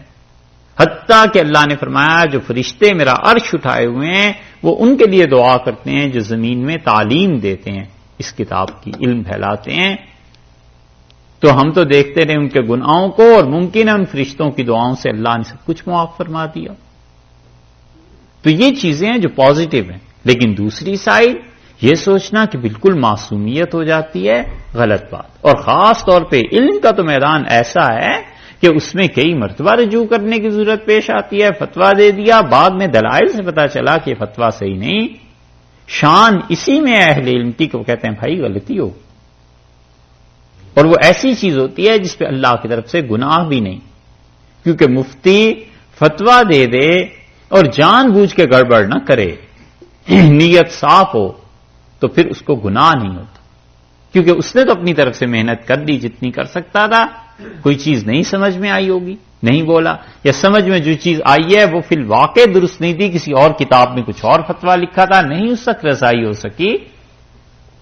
حتیٰ کہ اللہ نے فرمایا جو فرشتے میرا عرش اٹھائے ہوئے ہیں وہ ان کے لیے دعا کرتے ہیں جو زمین میں تعلیم دیتے ہیں، اس کتاب کی علم پھیلاتے ہیں۔ تو ہم تو دیکھتے رہے ان کے گناہوں کو، اور ممکن ہے ان فرشتوں کی دعاؤں سے اللہ نے سب کچھ معاف فرما دیا۔ تو یہ چیزیں ہیں جو پازیٹو ہیں، لیکن دوسری سائڈ یہ سوچنا کہ بالکل معصومیت ہو جاتی ہے، غلط بات۔ اور خاص طور پہ علم کا تو میدان ایسا ہے کہ اس میں کئی مرتبہ رجوع کرنے کی ضرورت پیش آتی ہے۔ فتویٰ دے دیا، بعد میں دلائل سے پتا چلا کہ یہ فتویٰ صحیح نہیں، شان اسی میں اہل علم کی کہ وہ کہتے ہیں بھائی غلطی ہو، اور وہ ایسی چیز ہوتی ہے جس پہ اللہ کی طرف سے گناہ بھی نہیں، کیونکہ مفتی فتویٰ دے دے اور جان بوجھ کے گڑبڑ نہ کرے، نیت صاف ہو، تو پھر اس کو گناہ نہیں ہوتا، کیونکہ اس نے تو اپنی طرف سے محنت کر لی جتنی کر سکتا تھا۔ کوئی چیز نہیں سمجھ میں آئی ہوگی، نہیں بولا، یا سمجھ میں جو چیز آئی ہے وہ فی الواقع درست نہیں تھی، کسی اور کتاب میں کچھ اور فتویٰ لکھا تھا، نہیں اس تک رسائی ہو سکی۔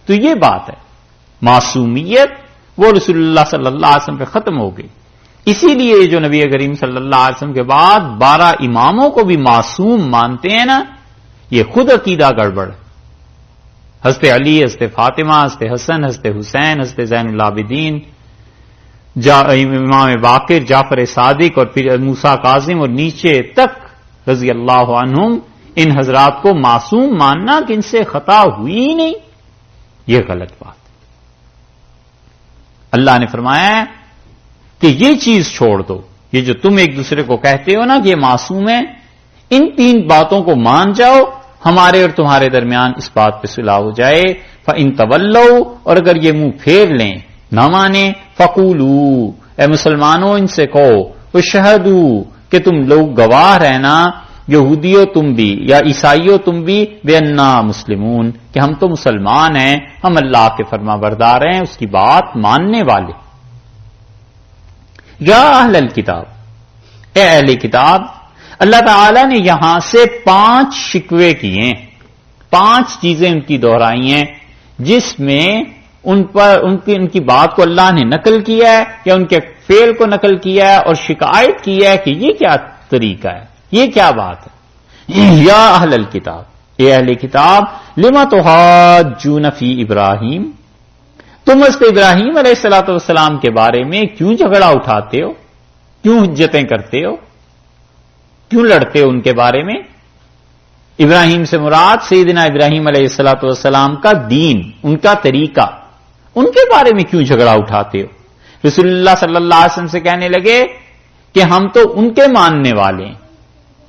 تو یہ بات ہے، معصومیت وہ رسول اللہ صلی اللہ علیہ وسلم پہ ختم ہو گئی۔ اسی لیے جو نبی کریم صلی اللہ علیہ وسلم کے بعد 12 اماموں کو بھی معصوم مانتے ہیں نا، یہ خود عقیدہ گڑبڑ ہے۔ حضرت علی، حضرت فاطمہ، حضرت حسن، حضرت حسین، حضرت زین العابدین، امام باقر، جعفر صادق، اور پھر موسیٰ کاظم اور نیچے تک رضی اللہ عنہم، ان حضرات کو معصوم ماننا کہ ان سے خطا ہوئی ہی نہیں، یہ غلط بات۔ اللہ نے فرمایا کہ یہ چیز چھوڑ دو، یہ جو تم ایک دوسرے کو کہتے ہو نا کہ یہ معصوم ہے، ان 3 باتوں کو مان جاؤ، ہمارے اور تمہارے درمیان اس بات پہ صلح ہو جائے۔ فَإِن تَوَلَّوْا، اور اگر یہ منہ پھیر لیں، نہ مانے، فَقُولُوا، اے مسلمانوں ان سے کہو، وَاشْهَدُوا، کہ تم لوگ گواہ رہنا، یہودیوں تم بھی یا عیسائیوں تم بھی، بِأَنَّا مُسْلِمُونَ، کہ ہم تو مسلمان ہیں، ہم اللہ کے فرما بردار ہیں، اس کی بات ماننے والے۔ یا اہل الکتاب، اے اہل کتاب، اللہ تعالی نے یہاں سے 5 شکوے کیے ہیں، 5 چیزیں ان کی دہرائی ہیں، جس میں ان کی بات کو اللہ نے نقل کیا ہے یا ان کے فعل کو نقل کیا ہے اور شکایت کی ہے کہ یہ کیا طریقہ ہے، یہ کیا بات ہے۔ یا اہل الکتاب، اے اہل کتاب، لما تحاجون فی ابراہیم، تم حضرت ابراہیم علیہ الصلوۃ والسلام کے بارے میں کیوں جھگڑا اٹھاتے ہو، کیوں حجتیں کرتے ہو، کیوں لڑتے ہو ان کے بارے میں۔ ابراہیم سے مراد سیدنا ابراہیم علیہ الصلوۃ والسلام کا دین، ان کا طریقہ، ان کے بارے میں کیوں جھگڑا اٹھاتے ہو۔ رسول اللہ صلی اللہ علیہ وسلم سے کہنے لگے کہ ہم تو ان کے ماننے والے ہیں،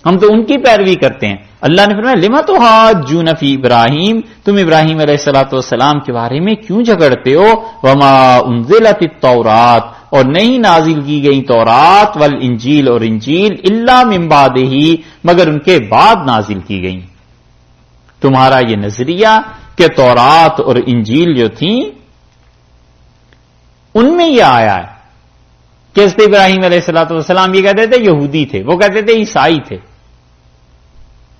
ہم تو ان کی پیروی کرتے ہیں. اللہ نے فرمایا لما تحاجون فی ابراہیم، تم ابراہیم علیہ الصلوۃ والسلام کے بارے میں کیوں جھگڑتے ہو؟ وما انزلت التورات، اور نہیں نازل کی گئی تورات، والانجیل اور انجیل، الا من بعدہ، مگر ان کے بعد نازل کی گئی. تمہارا یہ نظریہ کہ تورات اور انجیل جو تھیں ان میں یہ آیا ہے کہ حضرت ابراہیم علیہ الصلوۃ والسلام یہ کہتے تھے یہودی تھے، وہ کہتے تھے عیسائی تھے.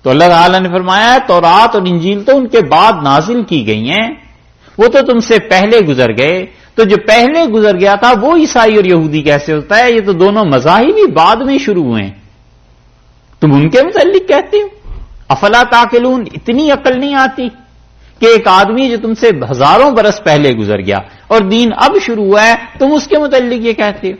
تو اللہ تعالیٰ نے فرمایا تورات اور انجیل تو ان کے بعد نازل کی گئی ہیں، وہ تو تم سے پہلے گزر گئے. تو جو پہلے گزر گیا تھا وہ عیسائی اور یہودی کیسے ہوتا ہے؟ یہ تو دونوں مذاہب ہی بعد میں شروع ہوئے ہیں، تم ان کے متعلق کہتے ہو. افلا تعقلون، اتنی عقل نہیں آتی کہ ایک آدمی جو تم سے ہزاروں برس پہلے گزر گیا اور دین اب شروع ہوا ہے، تم اس کے متعلق یہ کہتے ہو.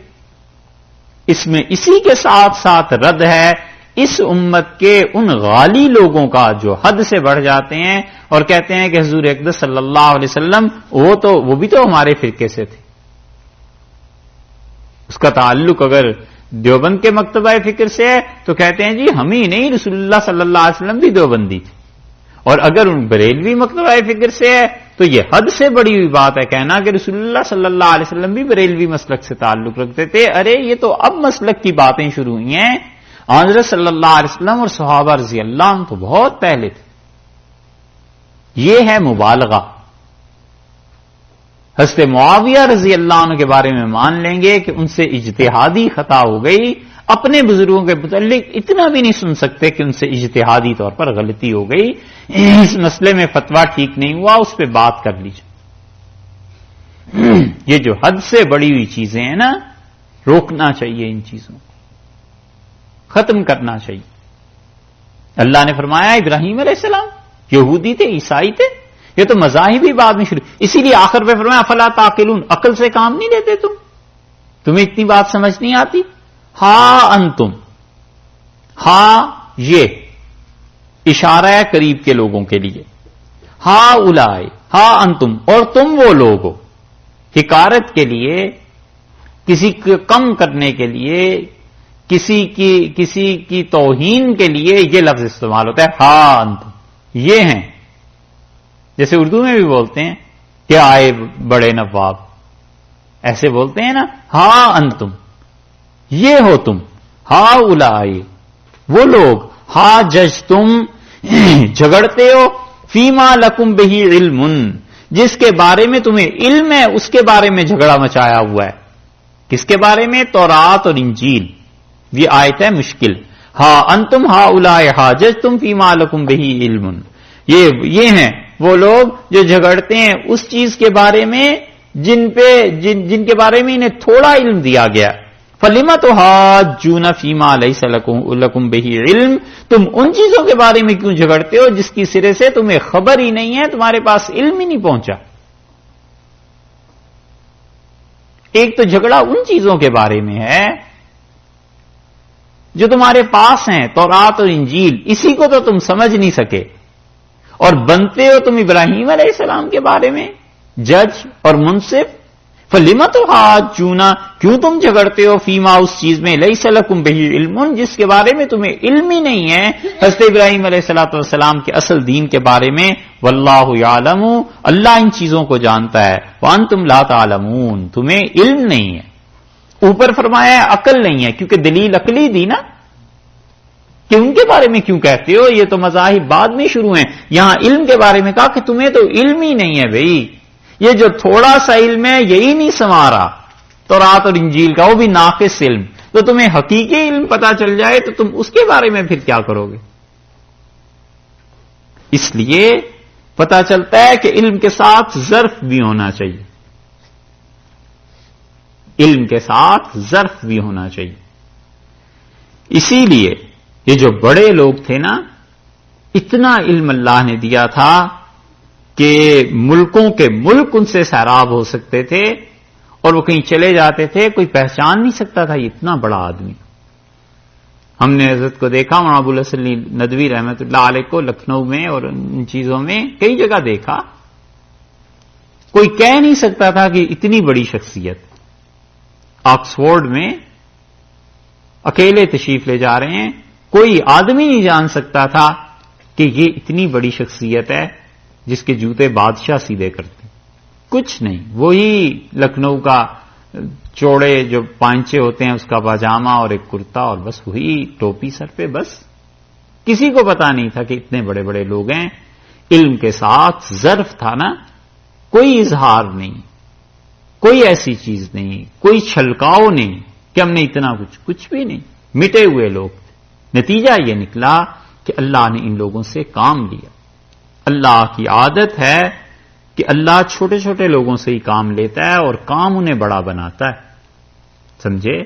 اس میں اسی کے ساتھ ساتھ رد ہے اس امت کے ان غالی لوگوں کا جو حد سے بڑھ جاتے ہیں اور کہتے ہیں کہ حضور اقدس صلی اللہ علیہ وسلم وہ بھی تو ہمارے فرقے سے تھے. اس کا تعلق اگر دیوبند کے مکتبہ فکر سے ہے تو کہتے ہیں جی ہم ہی نہیں، رسول اللہ صلی اللہ علیہ وسلم بھی دیوبندی تھے. اور اگر ان بریلوی مکتبہ فکر سے ہے تو یہ حد سے بڑی ہوئی بات ہے کہنا کہ رسول اللہ صلی اللہ علیہ وسلم بھی بریلوی مسلک سے تعلق رکھتے تھے. ارے یہ تو اب مسلک کی باتیں شروع ہوئی ہیں، حضرت صلی اللہ علیہ وسلم اور صحابہ رضی اللہ عنہ تو بہت پہلے تھے. یہ ہے مبالغہ. حضرت معاویہ رضی اللہ عنہ کے بارے میں مان لیں گے کہ ان سے اجتہادی خطا ہو گئی، اپنے بزرگوں کے متعلق اتنا بھی نہیں سن سکتے کہ ان سے اجتہادی طور پر غلطی ہو گئی، اس مسئلے میں فتویٰ ٹھیک نہیں ہوا، اس پہ بات کر لیجیے. یہ جو حد سے بڑی ہوئی چیزیں ہیں نا، روکنا چاہیے، ان چیزوں کو ختم کرنا چاہیے. اللہ نے فرمایا ابراہیم علیہ السلام یہودی تھے، عیسائی تھے، یہ تو مذاہب ہی بعد میں شروع، اسی لیے آخر پہ فرمایا افلا تعقلون، عقل سے کام نہیں لیتے تمہیں اتنی بات سمجھ نہیں آتی. ہاں انتم، ہاں یہ اشارہ ہے قریب کے لوگوں کے لیے، ہاں اولائے، ہاں انتم، اور تم وہ لوگ ہو. حکارت کے لیے، کسی کو کم کرنے کے لیے، کسی کی توہین کے لیے یہ لفظ استعمال ہوتا ہے. ہاں انتم، یہ ہیں. جیسے اردو میں بھی بولتے ہیں کہ آئے بڑے نواب، ایسے بولتے ہیں نا. ہاں انتم، یہ ہو تم. ہاں اولائے، وہ لوگ. ہاں جج، تم جھگڑتے ہو. فیما لکم بہی علم، جس کے بارے میں تمہیں علم ہے اس کے بارے میں جھگڑا مچایا ہوا ہے. کس کے بارے میں؟ تورات اور انجیل. یہ آیت ہے مشکل. ہاں انتم ہاں اولائے ہاں جج تم فیما لکم بہی علم، یہ ہیں وہ لوگ جو جھگڑتے ہیں اس چیز کے بارے میں جن کے بارے میں انہیں تھوڑا علم دیا گیا. فَلِمَ تُحَاجُّونَ فِي مَا لَيْسَ لَكُمْ بِهِ علم، تم ان چیزوں کے بارے میں کیوں جھگڑتے ہو جس کی سرے سے تمہیں خبر ہی نہیں ہے، تمہارے پاس علم ہی نہیں پہنچا. ایک تو جھگڑا ان چیزوں کے بارے میں ہے جو تمہارے پاس ہیں، تورات اور انجیل، اسی کو تو تم سمجھ نہیں سکے، اور بنتے ہو تم ابراہیم علیہ السلام کے بارے میں جج اور منصف. فَلِمَ تُحَاجُّونَ، کیوں تم جھگڑتے ہو فیما اس چیز میں لَيْسَ لَكُمْ بِهِ علم، جس کے بارے میں تمہیں علم ہی نہیں ہے حضرت ابراہیم علیہ السلام کے اصل دین کے بارے میں. وَاللَّهُ يَعْلَمُ، اللہ ان چیزوں کو جانتا ہے. وَأَنْتُمْ لَا تَعْلَمُونَ، تمہیں علم نہیں ہے. اوپر فرمایا ہے عقل نہیں ہے، کیونکہ دلیل عقلی دی نا کہ ان کے بارے میں کیوں کہتے ہو، یہ تو مذاہب بعد میں شروع ہیں. یہاں علم کے بارے میں کہا کہ تمہیں تو علم ہی نہیں ہے بھائی، یہ جو تھوڑا سا علم ہے یہی نہیں سنوارا تورات اور انجیل کا، وہ بھی ناقص علم. تو تمہیں حقیقی علم پتا چل جائے تو تم اس کے بارے میں پھر کیا کرو گے؟ اس لیے پتا چلتا ہے کہ علم کے ساتھ ظرف بھی ہونا چاہیے، علم کے ساتھ ظرف بھی ہونا چاہیے. اسی لیے یہ جو بڑے لوگ تھے نا، اتنا علم اللہ نے دیا تھا کہ ملکوں کے ملک ان سے سیراب ہو سکتے تھے، اور وہ کہیں چلے جاتے تھے کوئی پہچان نہیں سکتا تھا یہ اتنا بڑا آدمی. ہم نے حضرت کو دیکھا، مولانا ابو الحسن ندوی رحمۃ اللہ علیہ کو لکھنؤ میں اور ان چیزوں میں کئی جگہ دیکھا. کوئی کہہ نہیں سکتا تھا کہ اتنی بڑی شخصیت. آکسفورڈ میں اکیلے تشریف لے جا رہے ہیں، کوئی آدمی نہیں جان سکتا تھا کہ یہ اتنی بڑی شخصیت ہے جس کے جوتے بادشاہ سیدھے کرتے، کچھ نہیں، وہی لکھنؤ کا چوڑے جو پانچے ہوتے ہیں اس کا پاجامہ اور ایک کرتا اور بس وہی ٹوپی سر پہ، بس کسی کو پتا نہیں تھا کہ اتنے بڑے بڑے لوگ ہیں. علم کے ساتھ ظرف تھا نا، کوئی اظہار نہیں، کوئی ایسی چیز نہیں، کوئی چھلکاؤ نہیں کہ ہم نے اتنا کچھ بھی نہیں، مٹے ہوئے لوگ تھے. نتیجہ یہ نکلا کہ اللہ نے ان لوگوں سے کام لیا. اللہ کی عادت ہے کہ اللہ چھوٹے چھوٹے لوگوں سے ہی کام لیتا ہے اور کام انہیں بڑا بناتا ہے. سمجھے؟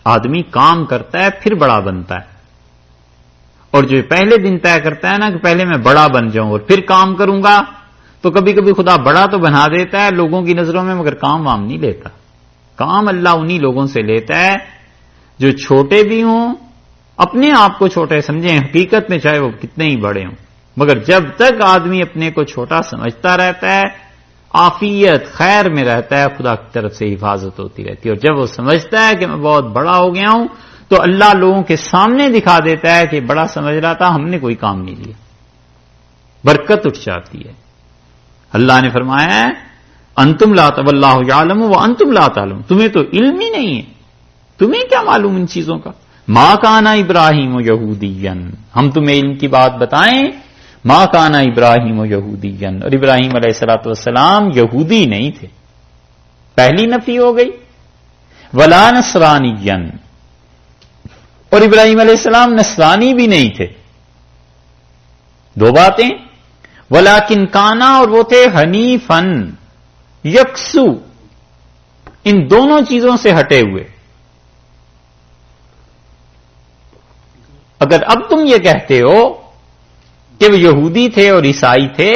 آدمی کام کرتا ہے پھر بڑا بنتا ہے، اور جو پہلے دن طے کرتا ہے نا کہ پہلے میں بڑا بن جاؤں اور پھر کام کروں گا، تو کبھی کبھی خدا بڑا تو بنا دیتا ہے لوگوں کی نظروں میں، مگر کام وام نہیں لیتا. کام اللہ انہی لوگوں سے لیتا ہے جو چھوٹے بھی ہوں، اپنے آپ کو چھوٹے سمجھیں، حقیقت میں چاہے وہ کتنے ہی بڑے ہوں، مگر جب تک آدمی اپنے کو چھوٹا سمجھتا رہتا ہے، عافیت خیر میں رہتا ہے، خدا کی طرف سے حفاظت ہوتی رہتی ہے. اور جب وہ سمجھتا ہے کہ میں بہت بڑا ہو گیا ہوں، تو اللہ لوگوں کے سامنے دکھا دیتا ہے کہ بڑا سمجھ رہا تھا، ہم نے کوئی کام نہیں لیا، برکت اٹھ جاتی ہے. اللہ نے فرمایا ہے انتم لا واللہ یعلم وانتم لا تعلمون، تمہیں تو علم ہی نہیں ہے، تمہیں کیا معلوم ان چیزوں کا. ما کان ابراہیم یہودیا، ہم تمہیں علم کی بات بتائیں، ما کان ابراہیم یہودیا، اور ابراہیم علیہ الصلوۃ والسلام یہودی نہیں تھے، پہلی نفی ہو گئی. ولا نصرانیا، اور ابراہیم علیہ السلام نصرانی بھی نہیں تھے. دو باتیں، ولیکن کانا، اور وہ تھے حنیفن، یکسو، ان دونوں چیزوں سے ہٹے ہوئے. اگر اب تم یہ کہتے ہو کہ وہ یہودی تھے اور عیسائی تھے،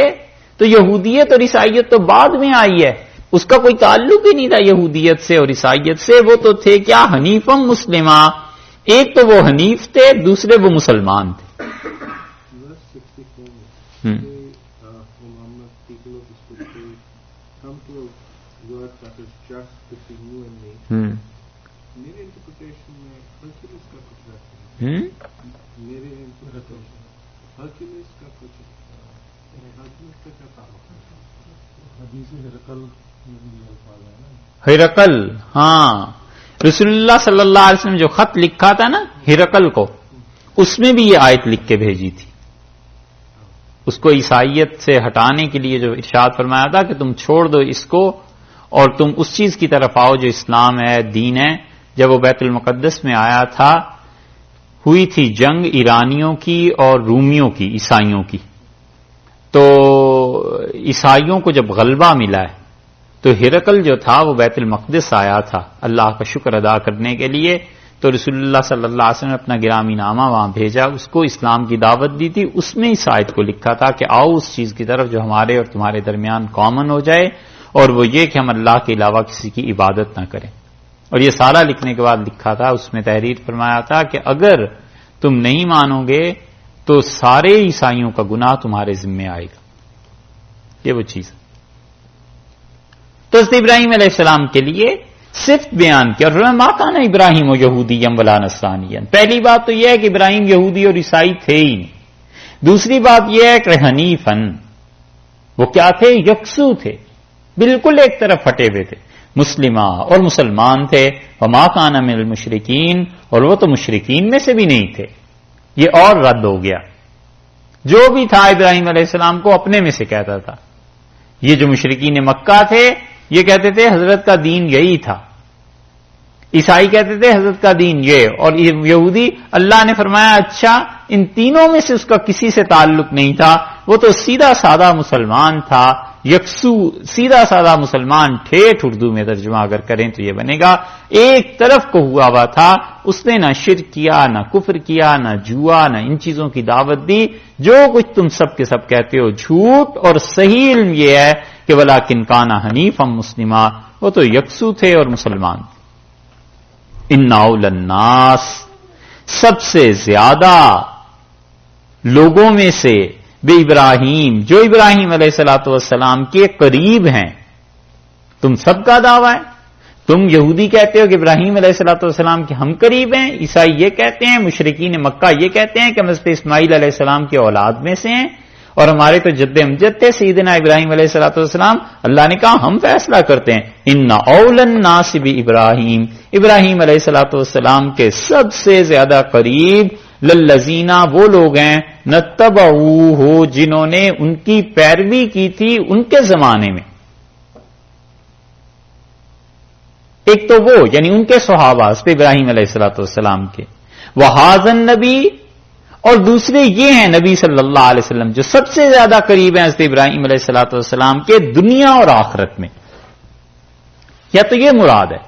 تو یہودیت اور عیسائیت تو بعد میں آئی ہے، اس کا کوئی تعلق ہی نہیں تھا یہودیت سے اور عیسائیت سے. وہ تو تھے کیا؟ حنیفم مسلمہ، ایک تو وہ حنیف تھے، دوسرے وہ مسلمان تھے. ہرقل، ہاں، رسول اللہ صلی اللہ علیہ وسلم جو خط لکھا تھا نا ہرقل کو، اس میں بھی یہ آیت لکھ کے بھیجی تھی. اس کو عیسائیت سے ہٹانے کے لیے جو ارشاد فرمایا تھا کہ تم چھوڑ دو اس کو اور تم اس چیز کی طرف آؤ جو اسلام ہے، دین ہے. جب وہ بیت المقدس میں آیا تھا، ہوئی تھی جنگ ایرانیوں کی اور رومیوں کی، عیسائیوں کی. تو عیسائیوں کو جب غلبہ ملا ہے تو ہرقل جو تھا وہ بیت المقدس آیا تھا اللہ کا شکر ادا کرنے کے لیے. تو رسول اللہ صلی اللہ علیہ وسلم نے اپنا گرامی نامہ وہاں بھیجا، اس کو اسلام کی دعوت دی تھی. اس میں اس آیت کو لکھا تھا کہ آؤ اس چیز کی طرف جو ہمارے اور تمہارے درمیان کامن ہو جائے، اور وہ یہ کہ ہم اللہ کے علاوہ کسی کی عبادت نہ کریں. اور یہ سارا لکھنے کے بعد لکھا تھا، اس میں تحریر فرمایا تھا کہ اگر تم نہیں مانو گے تو سارے عیسائیوں کا گناہ تمہارے ذمے آئے گا. یہ وہ چیز. تو حضرت ابراہیم علیہ السلام کے لیے صرف بیان کیا، اور ما کان ابراہیم و یہودیم ولا نصرانیا. پہلی بات تو یہ ہے کہ ابراہیم یہودی اور عیسائی تھے ہی نہیں. دوسری بات یہ ہے کہ حنیفن، وہ کیا تھے؟ یکسو تھے، بالکل ایک طرف ہٹے ہوئے تھے، مسلمہ اور مسلمان تھے. وما کان من المشرکین، اور وہ تو مشرکین میں سے بھی نہیں تھے. یہ اور رد ہو گیا. جو بھی تھا ابراہیم علیہ السلام کو اپنے میں سے کہتا تھا. یہ جو مشرکین مکہ تھے یہ کہتے تھے حضرت کا دین یہی تھا، عیسائی کہتے تھے حضرت کا دین یہ، اور یہودی. اللہ نے فرمایا اچھا ان تینوں میں سے اس کا کسی سے تعلق نہیں تھا، وہ تو سیدھا سادہ مسلمان تھا، یکسو سیدھا سادہ مسلمان. ٹھیٹھ اردو میں ترجمہ اگر کریں تو یہ بنے گا ایک طرف کو ہوا ہوا تھا. اس نے نہ شرک کیا، نہ کفر کیا، نہ جوا، نہ ان چیزوں کی دعوت دی. جو کچھ تم سب کے سب کہتے ہو جھوٹ، اور صحیح علم یہ ہے کہ ولیکن کان حنیفا مسلما، وہ تو یکسو تھے اور مسلمان. ان اول الناس، سب سے زیادہ لوگوں میں سے بے ابراہیم، جو ابراہیم علیہ الصلوۃ والسلام کے قریب ہیں. تم سب کا دعویٰ ہے تم یہودی کہتے ہو کہ ابراہیم علیہ الصلوۃ والسلام کے ہم قریب ہیں، عیسائی یہ کہتے ہیں، مشرکین مکہ یہ کہتے ہیں کہ ہم حضرت اسماعیل علیہ السلام کی اولاد میں سے ہیں اور ہمارے تو جد امجد تھے سیدنا ابراہیم علیہ الصلوۃ والسلام۔ اللہ نے کہا ہم فیصلہ کرتے ہیں، ان اول الناس بابراہیم، ابراہیم علیہ الصلوۃ والسلام کے سب سے زیادہ قریب للذین وہ لوگ ہیں نتبعوہ جنہوں نے ان کی پیروی کی تھی ان کے زمانے میں۔ ایک تو وہ یعنی ان کے صحابہ اس پہ ابراہیم علیہ الصلوۃ والسلام کے، وہذا النبی، اور دوسرے یہ ہیں نبی صلی اللہ علیہ وسلم جو سب سے زیادہ قریب ہیں حضرت ابراہیم علیہ الصلوۃ والسلام کے دنیا اور آخرت میں۔ یا تو یہ مراد ہے،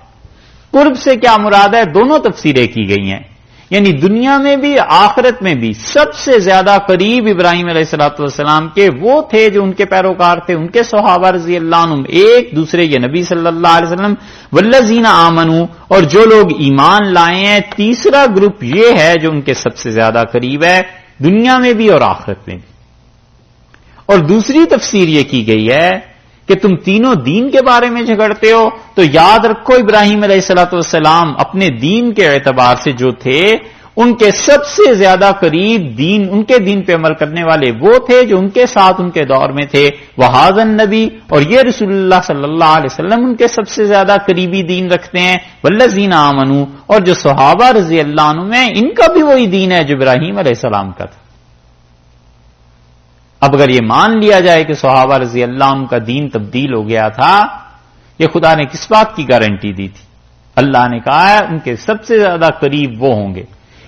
قرب سے کیا مراد ہے؟ دونوں تفسیریں کی گئی ہیں، یعنی دنیا میں بھی آخرت میں بھی سب سے زیادہ قریب ابراہیم علیہ الصلوۃ والسلام کے وہ تھے جو ان کے پیروکار تھے، ان کے صحابہ رضی اللہ عنہم، ایک دوسرے یہ نبی صلی اللہ علیہ وسلم، والذین آمنوا، اور جو لوگ ایمان لائے ہیں، تیسرا گروپ یہ ہے جو ان کے سب سے زیادہ قریب ہے دنیا میں بھی اور آخرت میں بھی۔ اور دوسری تفسیر یہ کی گئی ہے کہ تم تینوں دین کے بارے میں جھگڑتے ہو تو یاد رکھو ابراہیم علیہ الصلوۃ والسلام اپنے دین کے اعتبار سے جو تھے ان کے سب سے زیادہ قریب دین، ان کے دین پہ عمل کرنے والے وہ تھے جو ان کے ساتھ ان کے دور میں تھے، وہذا النبی، اور یہ رسول اللہ صلی اللہ علیہ وسلم ان کے سب سے زیادہ قریبی دین رکھتے ہیں، والذین آمنوا، اور جو صحابہ رضی اللہ عنہم ہیں ان کا بھی وہی دین ہے جو ابراہیم علیہ السلام کا تھا۔ اب اگر یہ مان لیا جائے کہ صحابہ رضی اللہ عنہ کا دین تبدیل ہو گیا تھا، یہ خدا نے کس بات کی گارنٹی دی تھی؟ اللہ نے کہا ہے ان کے سب سے زیادہ قریب وہ ہوں گے۔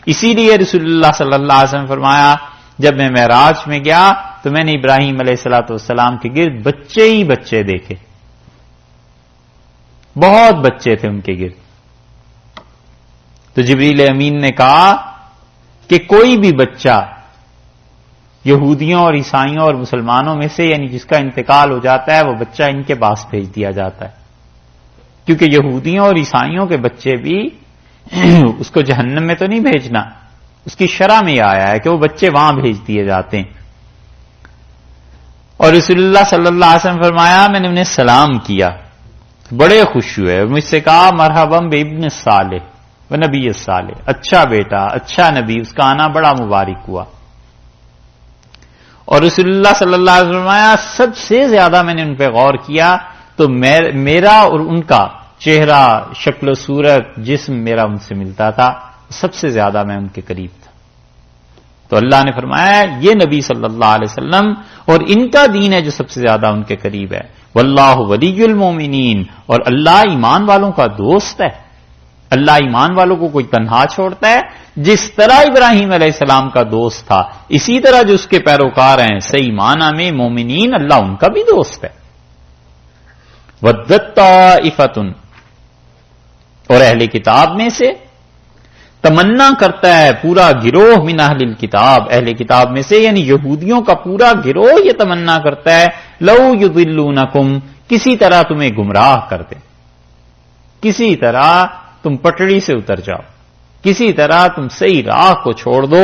اسی لیے رسول اللہ صلی اللہ علیہ وسلم فرمایا جب میں معراج میں گیا تو میں نے ابراہیم علیہ الصلوۃ والسلام کے گرد بچے ہی بچے دیکھے، بہت بچے تھے ان کے گرد۔ تو جبریل امین نے کہا کہ کوئی بھی بچہ یہودیوں اور عیسائیوں اور مسلمانوں میں سے یعنی جس کا انتقال ہو جاتا ہے وہ بچہ ان کے پاس بھیج دیا جاتا ہے، کیونکہ یہودیوں اور عیسائیوں کے بچے بھی اس کو جہنم میں تو نہیں بھیجنا، اس کی شرع میں یہ آیا ہے کہ وہ بچے وہاں بھیج دیے جاتے ہیں۔ اور رسول اللہ صلی اللہ علیہ وسلم فرمایا میں نے انہیں سلام کیا، بڑے خوش ہوئے اور مجھ سے کہا مرحبا بابن صالح و نبی صالح، اچھا بیٹا، اچھا نبی، اس کا آنا بڑا مبارک ہوا۔ اور رسول اللہ صلی اللہ علیہ وسلم فرمایا سب سے زیادہ میں نے ان پہ غور کیا تو میرا اور ان کا چہرہ، شکل و صورت، جسم میرا ان سے ملتا تھا، سب سے زیادہ میں ان کے قریب تھا۔ تو اللہ نے فرمایا یہ نبی صلی اللہ علیہ وسلم اور ان کا دین ہے جو سب سے زیادہ ان کے قریب ہے، واللہ ولی المومنین، اور اللہ ایمان والوں کا دوست ہے۔ اللہ ایمان والوں کو کوئی تنہا چھوڑتا ہے؟ جس طرح ابراہیم علیہ السلام کا دوست تھا اسی طرح جو اس کے پیروکار ہیں صحیح معنی میں مومنین، اللہ ان کا بھی دوست ہے۔ وَدَّتْ طَائِفَةٌ، اور اہل کتاب میں سے تمنا کرتا ہے پورا گروہ من اہل الکتاب، اہل کتاب میں سے یعنی یہودیوں کا پورا گروہ یہ تمنا کرتا ہے لو یضلونکم، کسی طرح تمہیں گمراہ کر دیں، کسی طرح تم پٹڑی سے اتر جاؤ، کسی طرح تم صحیح راہ کو چھوڑ دو۔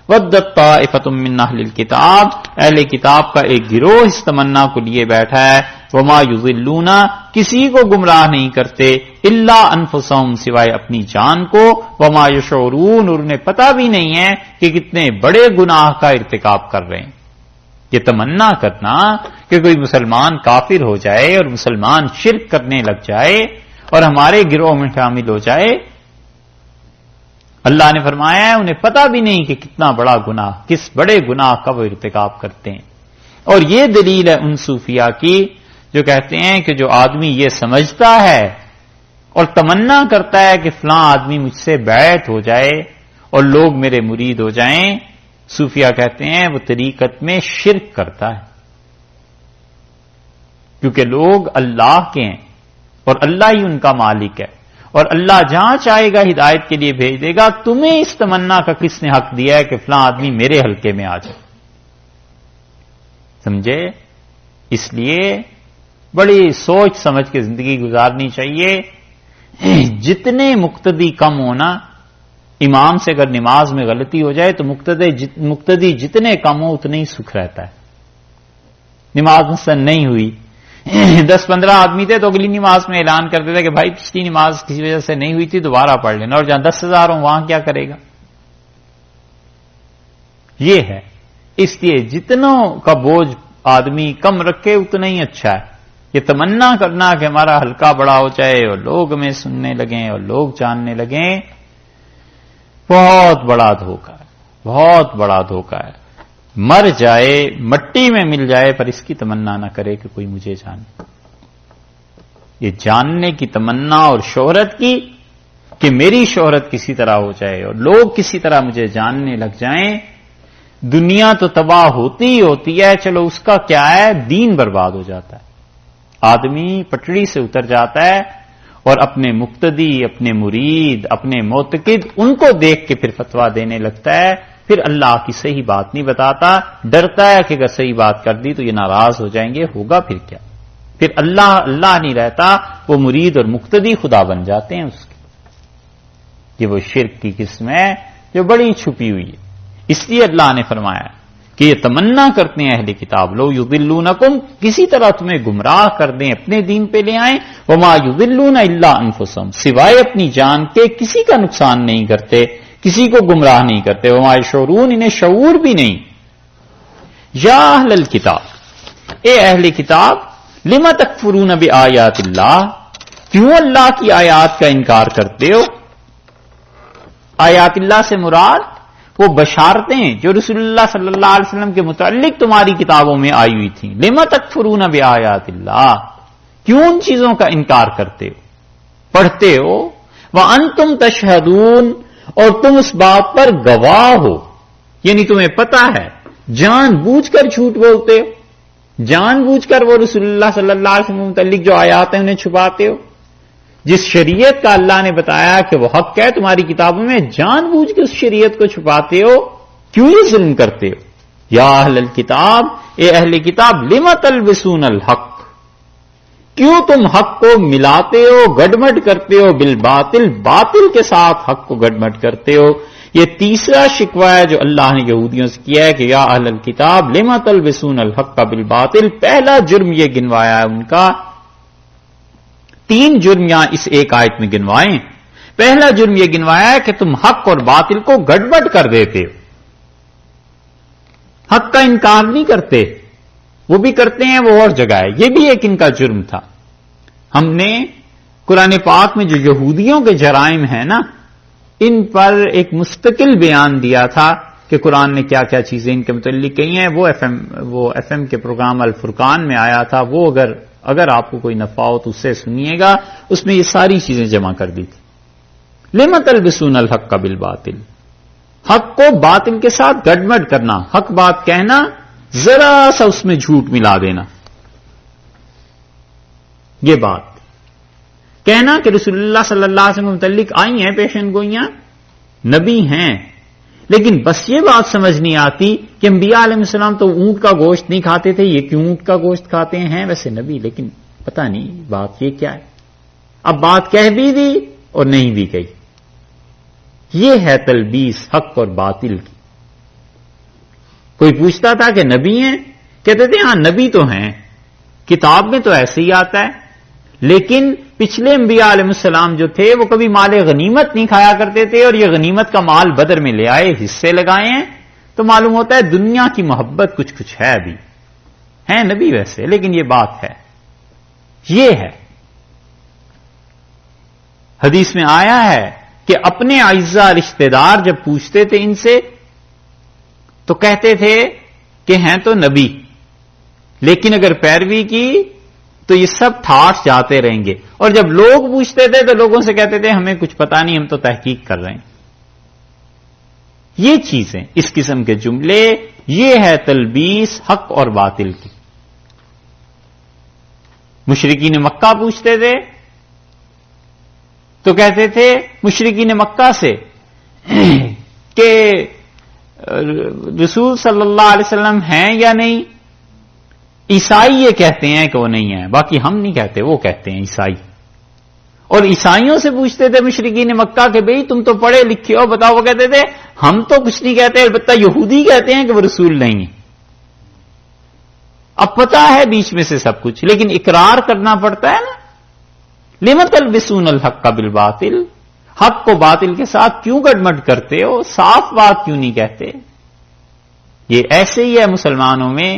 وَدَّتْ طَائِفَةٌ مِّنْ أَهْلِ الْكِتَابِ، اہل کتاب کا ایک گروہ اس تمنا کو لیے بیٹھا ہے، وَمَا يُضِلُّونَ، کسی کو گمراہ نہیں کرتے، إِلَّا أَنفُسَهُمْ، سوائے اپنی جان کو، وَمَا يَشْعُرُونَ، اور انہیں پتہ بھی نہیں ہے کہ کتنے بڑے گناہ کا ارتکاب کر رہے ہیں۔ یہ تمنا کرنا کہ کوئی مسلمان کافر ہو جائے اور مسلمان شرک کرنے لگ جائے اور ہمارے گروہ میں شامل ہو جائے، اللہ نے فرمایا ہے انہیں پتہ بھی نہیں کہ کتنا بڑا گناہ، کس بڑے گناہ کا وہ ارتکاب کرتے ہیں۔ اور یہ دلیل ہے ان صوفیاء کی جو کہتے ہیں کہ جو آدمی یہ سمجھتا ہے اور تمنا کرتا ہے کہ فلاں آدمی مجھ سے بیعت ہو جائے اور لوگ میرے مرید ہو جائیں، صوفیاء کہتے ہیں وہ طریقت میں شرک کرتا ہے، کیونکہ لوگ اللہ کے ہیں اور اللہ ہی ان کا مالک ہے، اور اللہ جہاں چاہے گا ہدایت کے لیے بھیج دے گا۔ تمہیں اس تمنا کا کس نے حق دیا ہے کہ فلاں آدمی میرے حلقے میں آ جائے؟ سمجھے؟ اس لیے بڑی سوچ سمجھ کے زندگی گزارنی چاہیے۔ جتنے مقتدی کم ہونا، امام سے اگر نماز میں غلطی ہو جائے تو مقتدی جتنے کم ہو اتنے ہی سکھ رہتا ہے۔ نماز مثلا نہیں ہوئی، 10-15 آدمی تھے تو اگلی نماز میں اعلان کرتے تھے کہ بھائی پچھلی نماز کسی وجہ سے نہیں ہوئی تھی دوبارہ پڑھ لینا، اور جہاں 10,000 ہوں وہاں کیا کرے گا؟ یہ ہے. اس لیے جتنوں کا بوجھ آدمی کم رکھے اتنا ہی اچھا ہے. یہ تمنا کرنا کہ ہمارا حلقہ بڑا ہو جائے اور لوگ ہمیں سننے لگیں اور لوگ جاننے لگیں، بہت بڑا دھوکہ ہے، بہت بڑا دھوکہ ہے. مر جائے مٹی میں مل جائے پر اس کی تمنا نہ کرے کہ کوئی مجھے جانے. یہ جاننے کی تمنا اور شہرت کی کہ میری شہرت کسی طرح ہو جائے اور لوگ کسی طرح مجھے جاننے لگ جائیں. دنیا تو تباہ ہوتی ہی ہوتی ہے، چلو اس کا کیا ہے، دین برباد ہو جاتا ہے. آدمی پٹڑی سے اتر جاتا ہے اور اپنے مقتدی، اپنے مرید، اپنے معتقد ان کو دیکھ کے پھر فتویٰ دینے لگتا ہے، پھر اللہ کی صحیح بات نہیں بتاتا، ڈرتا ہے کہ اگر صحیح بات کر دی تو یہ ناراض ہو جائیں گے، ہوگا پھر کیا؟ پھر اللہ نہیں رہتا، وہ مرید اور مقتدی خدا بن جاتے ہیں اس کے. یہ وہ شرک کی قسم ہے جو بڑی چھپی ہوئی ہے. اس لیے اللہ نے فرمایا کہ یہ تمنا کرتے ہیں اہل کتاب، لو یضلونکم، کسی طرح تمہیں گمراہ کر دیں، اپنے دین پہ لے آئیں. وما یضلون الا انفسهم، سوائے اپنی جان کے کسی کا نقصان نہیں کرتے، کسی کو گمراہ نہیں کرتے. وما یشعرون، انہیں شعور بھی نہیں. یا اہل الکتاب، اے اہل کتاب، لما تکفرون بآیات اللہ، کیوں اللہ کی آیات کا انکار کرتے ہو؟ آیات اللہ سے مراد وہ بشارتیں جو رسول اللہ صلی اللہ علیہ وسلم کے متعلق تمہاری کتابوں میں آئی ہوئی تھیں. لما تکفرون بآیات اللہ، کیوں ان چیزوں کا انکار کرتے ہو، پڑھتے ہو. وانتم تشہدون، اور تم اس بات پر گواہ ہو، یعنی تمہیں پتا ہے، جان بوجھ کر جھوٹ بولتے ہو، جان بوجھ کر وہ رسول اللہ صلی اللہ علیہ وسلم کے متعلق جو آیات ہیں انہیں چھپاتے ہو. جس شریعت کا اللہ نے بتایا کہ وہ حق ہے تمہاری کتابوں میں، جان بوجھ کے اس شریعت کو چھپاتے ہو. کیوں یہ ظلم کرتے ہو؟ یا اہل الکتاب، اے اہل کتاب، لما تلبسون الحق، کیوں تم حق کو ملاتے ہو، گڈمڈ کرتے ہو، بالباطل، باطل کے ساتھ حق کو گڈمڈ کرتے ہو. یہ تیسرا شکوہ ہے جو اللہ نے یہودیوں سے کیا ہے کہ یا اہل الکتاب لما تلبسون الحق بالباطل. پہلا جرم یہ گنوایا ہے ان کا. 3 جرم یہاں اس ایک آیت میں گنوائے. پہلا جرم یہ گنوایا ہے کہ تم حق اور باطل کو گڑبڑ کر دیتے ہو، حق کا انکار نہیں کرتے، وہ بھی کرتے ہیں وہ اور جگہ ہے. یہ بھی ایک ان کا جرم تھا. ہم نے قرآن پاک میں جو یہودیوں کے جرائم ہیں نا، ان پر ایک مستقل بیان دیا تھا کہ قرآن نے کیا کیا چیزیں ان کے متعلق کہی ہیں. وہ ایف ایم کے پروگرام الفرقان میں آیا تھا. وہ اگر آپ کو کوئی نفع ہو تو اس سے سنیے گا، اس میں یہ ساری چیزیں جمع کر دی تھی. لما تلبسون الحق بالباطل، حق کو باطل کے ساتھ گڈمڈ کرنا، حق بات کہنا، ذرا سا اس میں جھوٹ ملا دینا. یہ بات کہنا کہ رسول اللہ صلی اللہ علیہ وسلم متعلق آئی ہیں پیشن گوئیاں، نبی ہیں، لیکن بس یہ بات سمجھ نہیں آتی کہ انبیاء علیہ السلام تو اونٹ کا گوشت نہیں کھاتے تھے، یہ کیوں اونٹ کا گوشت کھاتے ہیں؟ ویسے نبی، لیکن پتہ نہیں بات یہ کیا ہے. اب بات کہہ بھی دی اور نہیں بھی کہی. یہ ہے تلبیس حق اور باطل کی. کوئی پوچھتا تھا کہ نبی ہیں، کہتے تھے ہاں نبی تو ہیں، کتاب میں تو ایسے ہی آتا ہے، لیکن پچھلے انبیاء علیہ السلام جو تھے وہ کبھی مال غنیمت نہیں کھایا کرتے تھے، اور یہ غنیمت کا مال بدر میں لے آئے، حصے لگائے ہیں، تو معلوم ہوتا ہے دنیا کی محبت کچھ ہے. ابھی ہیں نبی ویسے، لیکن یہ بات ہے، یہ ہے. حدیث میں آیا ہے کہ اپنے اعزاء رشتہ دار جب پوچھتے تھے ان سے تو کہتے تھے کہ ہیں تو نبی، لیکن اگر پیروی کی تو یہ سب ٹھاٹ جاتے رہیں گے. اور جب لوگ پوچھتے تھے تو لوگوں سے کہتے تھے ہمیں کچھ پتا نہیں، ہم تو تحقیق کر رہے ہیں. یہ چیزیں، اس قسم کے جملے، یہ ہے تلبیس حق اور باطل کی. مشرکین مکہ پوچھتے تھے تو کہتے تھے مشرکین مکہ سے کہ رسول صلی اللہ علیہ وسلم ہیں یا نہیں؟ عیسائی یہ کہتے ہیں کہ وہ نہیں ہیں، باقی ہم نہیں کہتے، وہ کہتے ہیں عیسائی. اور عیسائیوں سے پوچھتے تھے مشرکین مکہ کہ بھئی تم تو پڑھے لکھے ہو، بتاؤ. وہ کہتے تھے ہم تو کچھ نہیں کہتے، البتہ یہودی کہتے ہیں کہ وہ رسول نہیں ہیں. اب پتا ہے بیچ میں سے سب کچھ، لیکن اقرار کرنا پڑتا ہے نا. لم تلبسون الحق بالباطل، حق کو باطل کے ساتھ کیوں گڑمٹ کرتے ہو، صاف بات کیوں نہیں کہتے؟ یہ ایسے ہی ہے مسلمانوں میں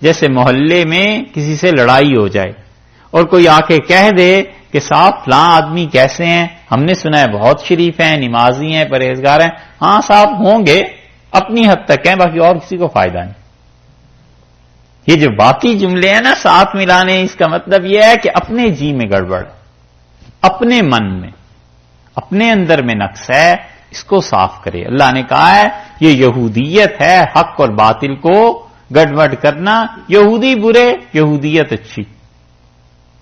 جیسے محلے میں کسی سے لڑائی ہو جائے اور کوئی آ کے کہہ دے کہ صاحب فلاں آدمی کیسے ہیں، ہم نے سنا ہے بہت شریف ہیں، نمازی ہیں، پرہیزگار ہیں. ہاں صاحب ہوں گے، اپنی حد تک ہیں، باقی اور کسی کو فائدہ نہیں. یہ جو باقی جملے ہیں نا ساتھ ملانے، اس کا مطلب یہ ہے کہ اپنے جی میں گڑبڑ، اپنے من میں، اپنے اندر میں نقص ہے، اس کو صاف کرے. اللہ نے کہا ہے یہ یہودیت ہے، حق اور باطل کو گڑبڑ کرنا. یہودی برے، یہودیت اچھی،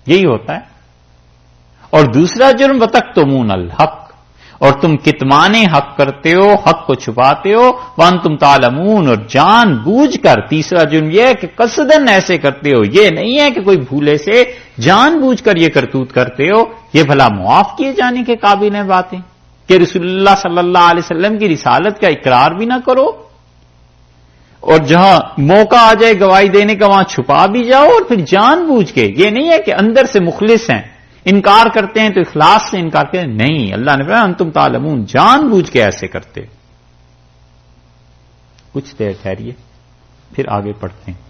یہی ہوتا ہے. اور دوسرا جرم وتکتمون الحق، اور تم کتمان حق کرتے ہو، حق کو چھپاتے ہو. وانتم تعلمون، اور جان بوجھ کر. تیسرا جرم یہ ہے کہ قصدن ایسے کرتے ہو، یہ نہیں ہے کہ کوئی بھولے سے جان بوجھ کر یہ کرتوت کرتے ہو. یہ بھلا معاف کیے جانے کے قابل ہیں باتیں کہ رسول اللہ صلی اللہ علیہ وسلم کی رسالت کا اقرار بھی نہ کرو، اور جہاں موقع آ جائے گواہی دینے کا وہاں چھپا بھی جاؤ، اور پھر جان بوجھ کے. یہ نہیں ہے کہ اندر سے مخلص ہیں، انکار کرتے ہیں تو اخلاص سے انکار کرتے ہیں، نہیں. اللہ نے فرمایا انتم تعلمون، جان بوجھ کے ایسے کرتے. کچھ دیر ٹھہریے پھر آگے پڑھتے ہیں.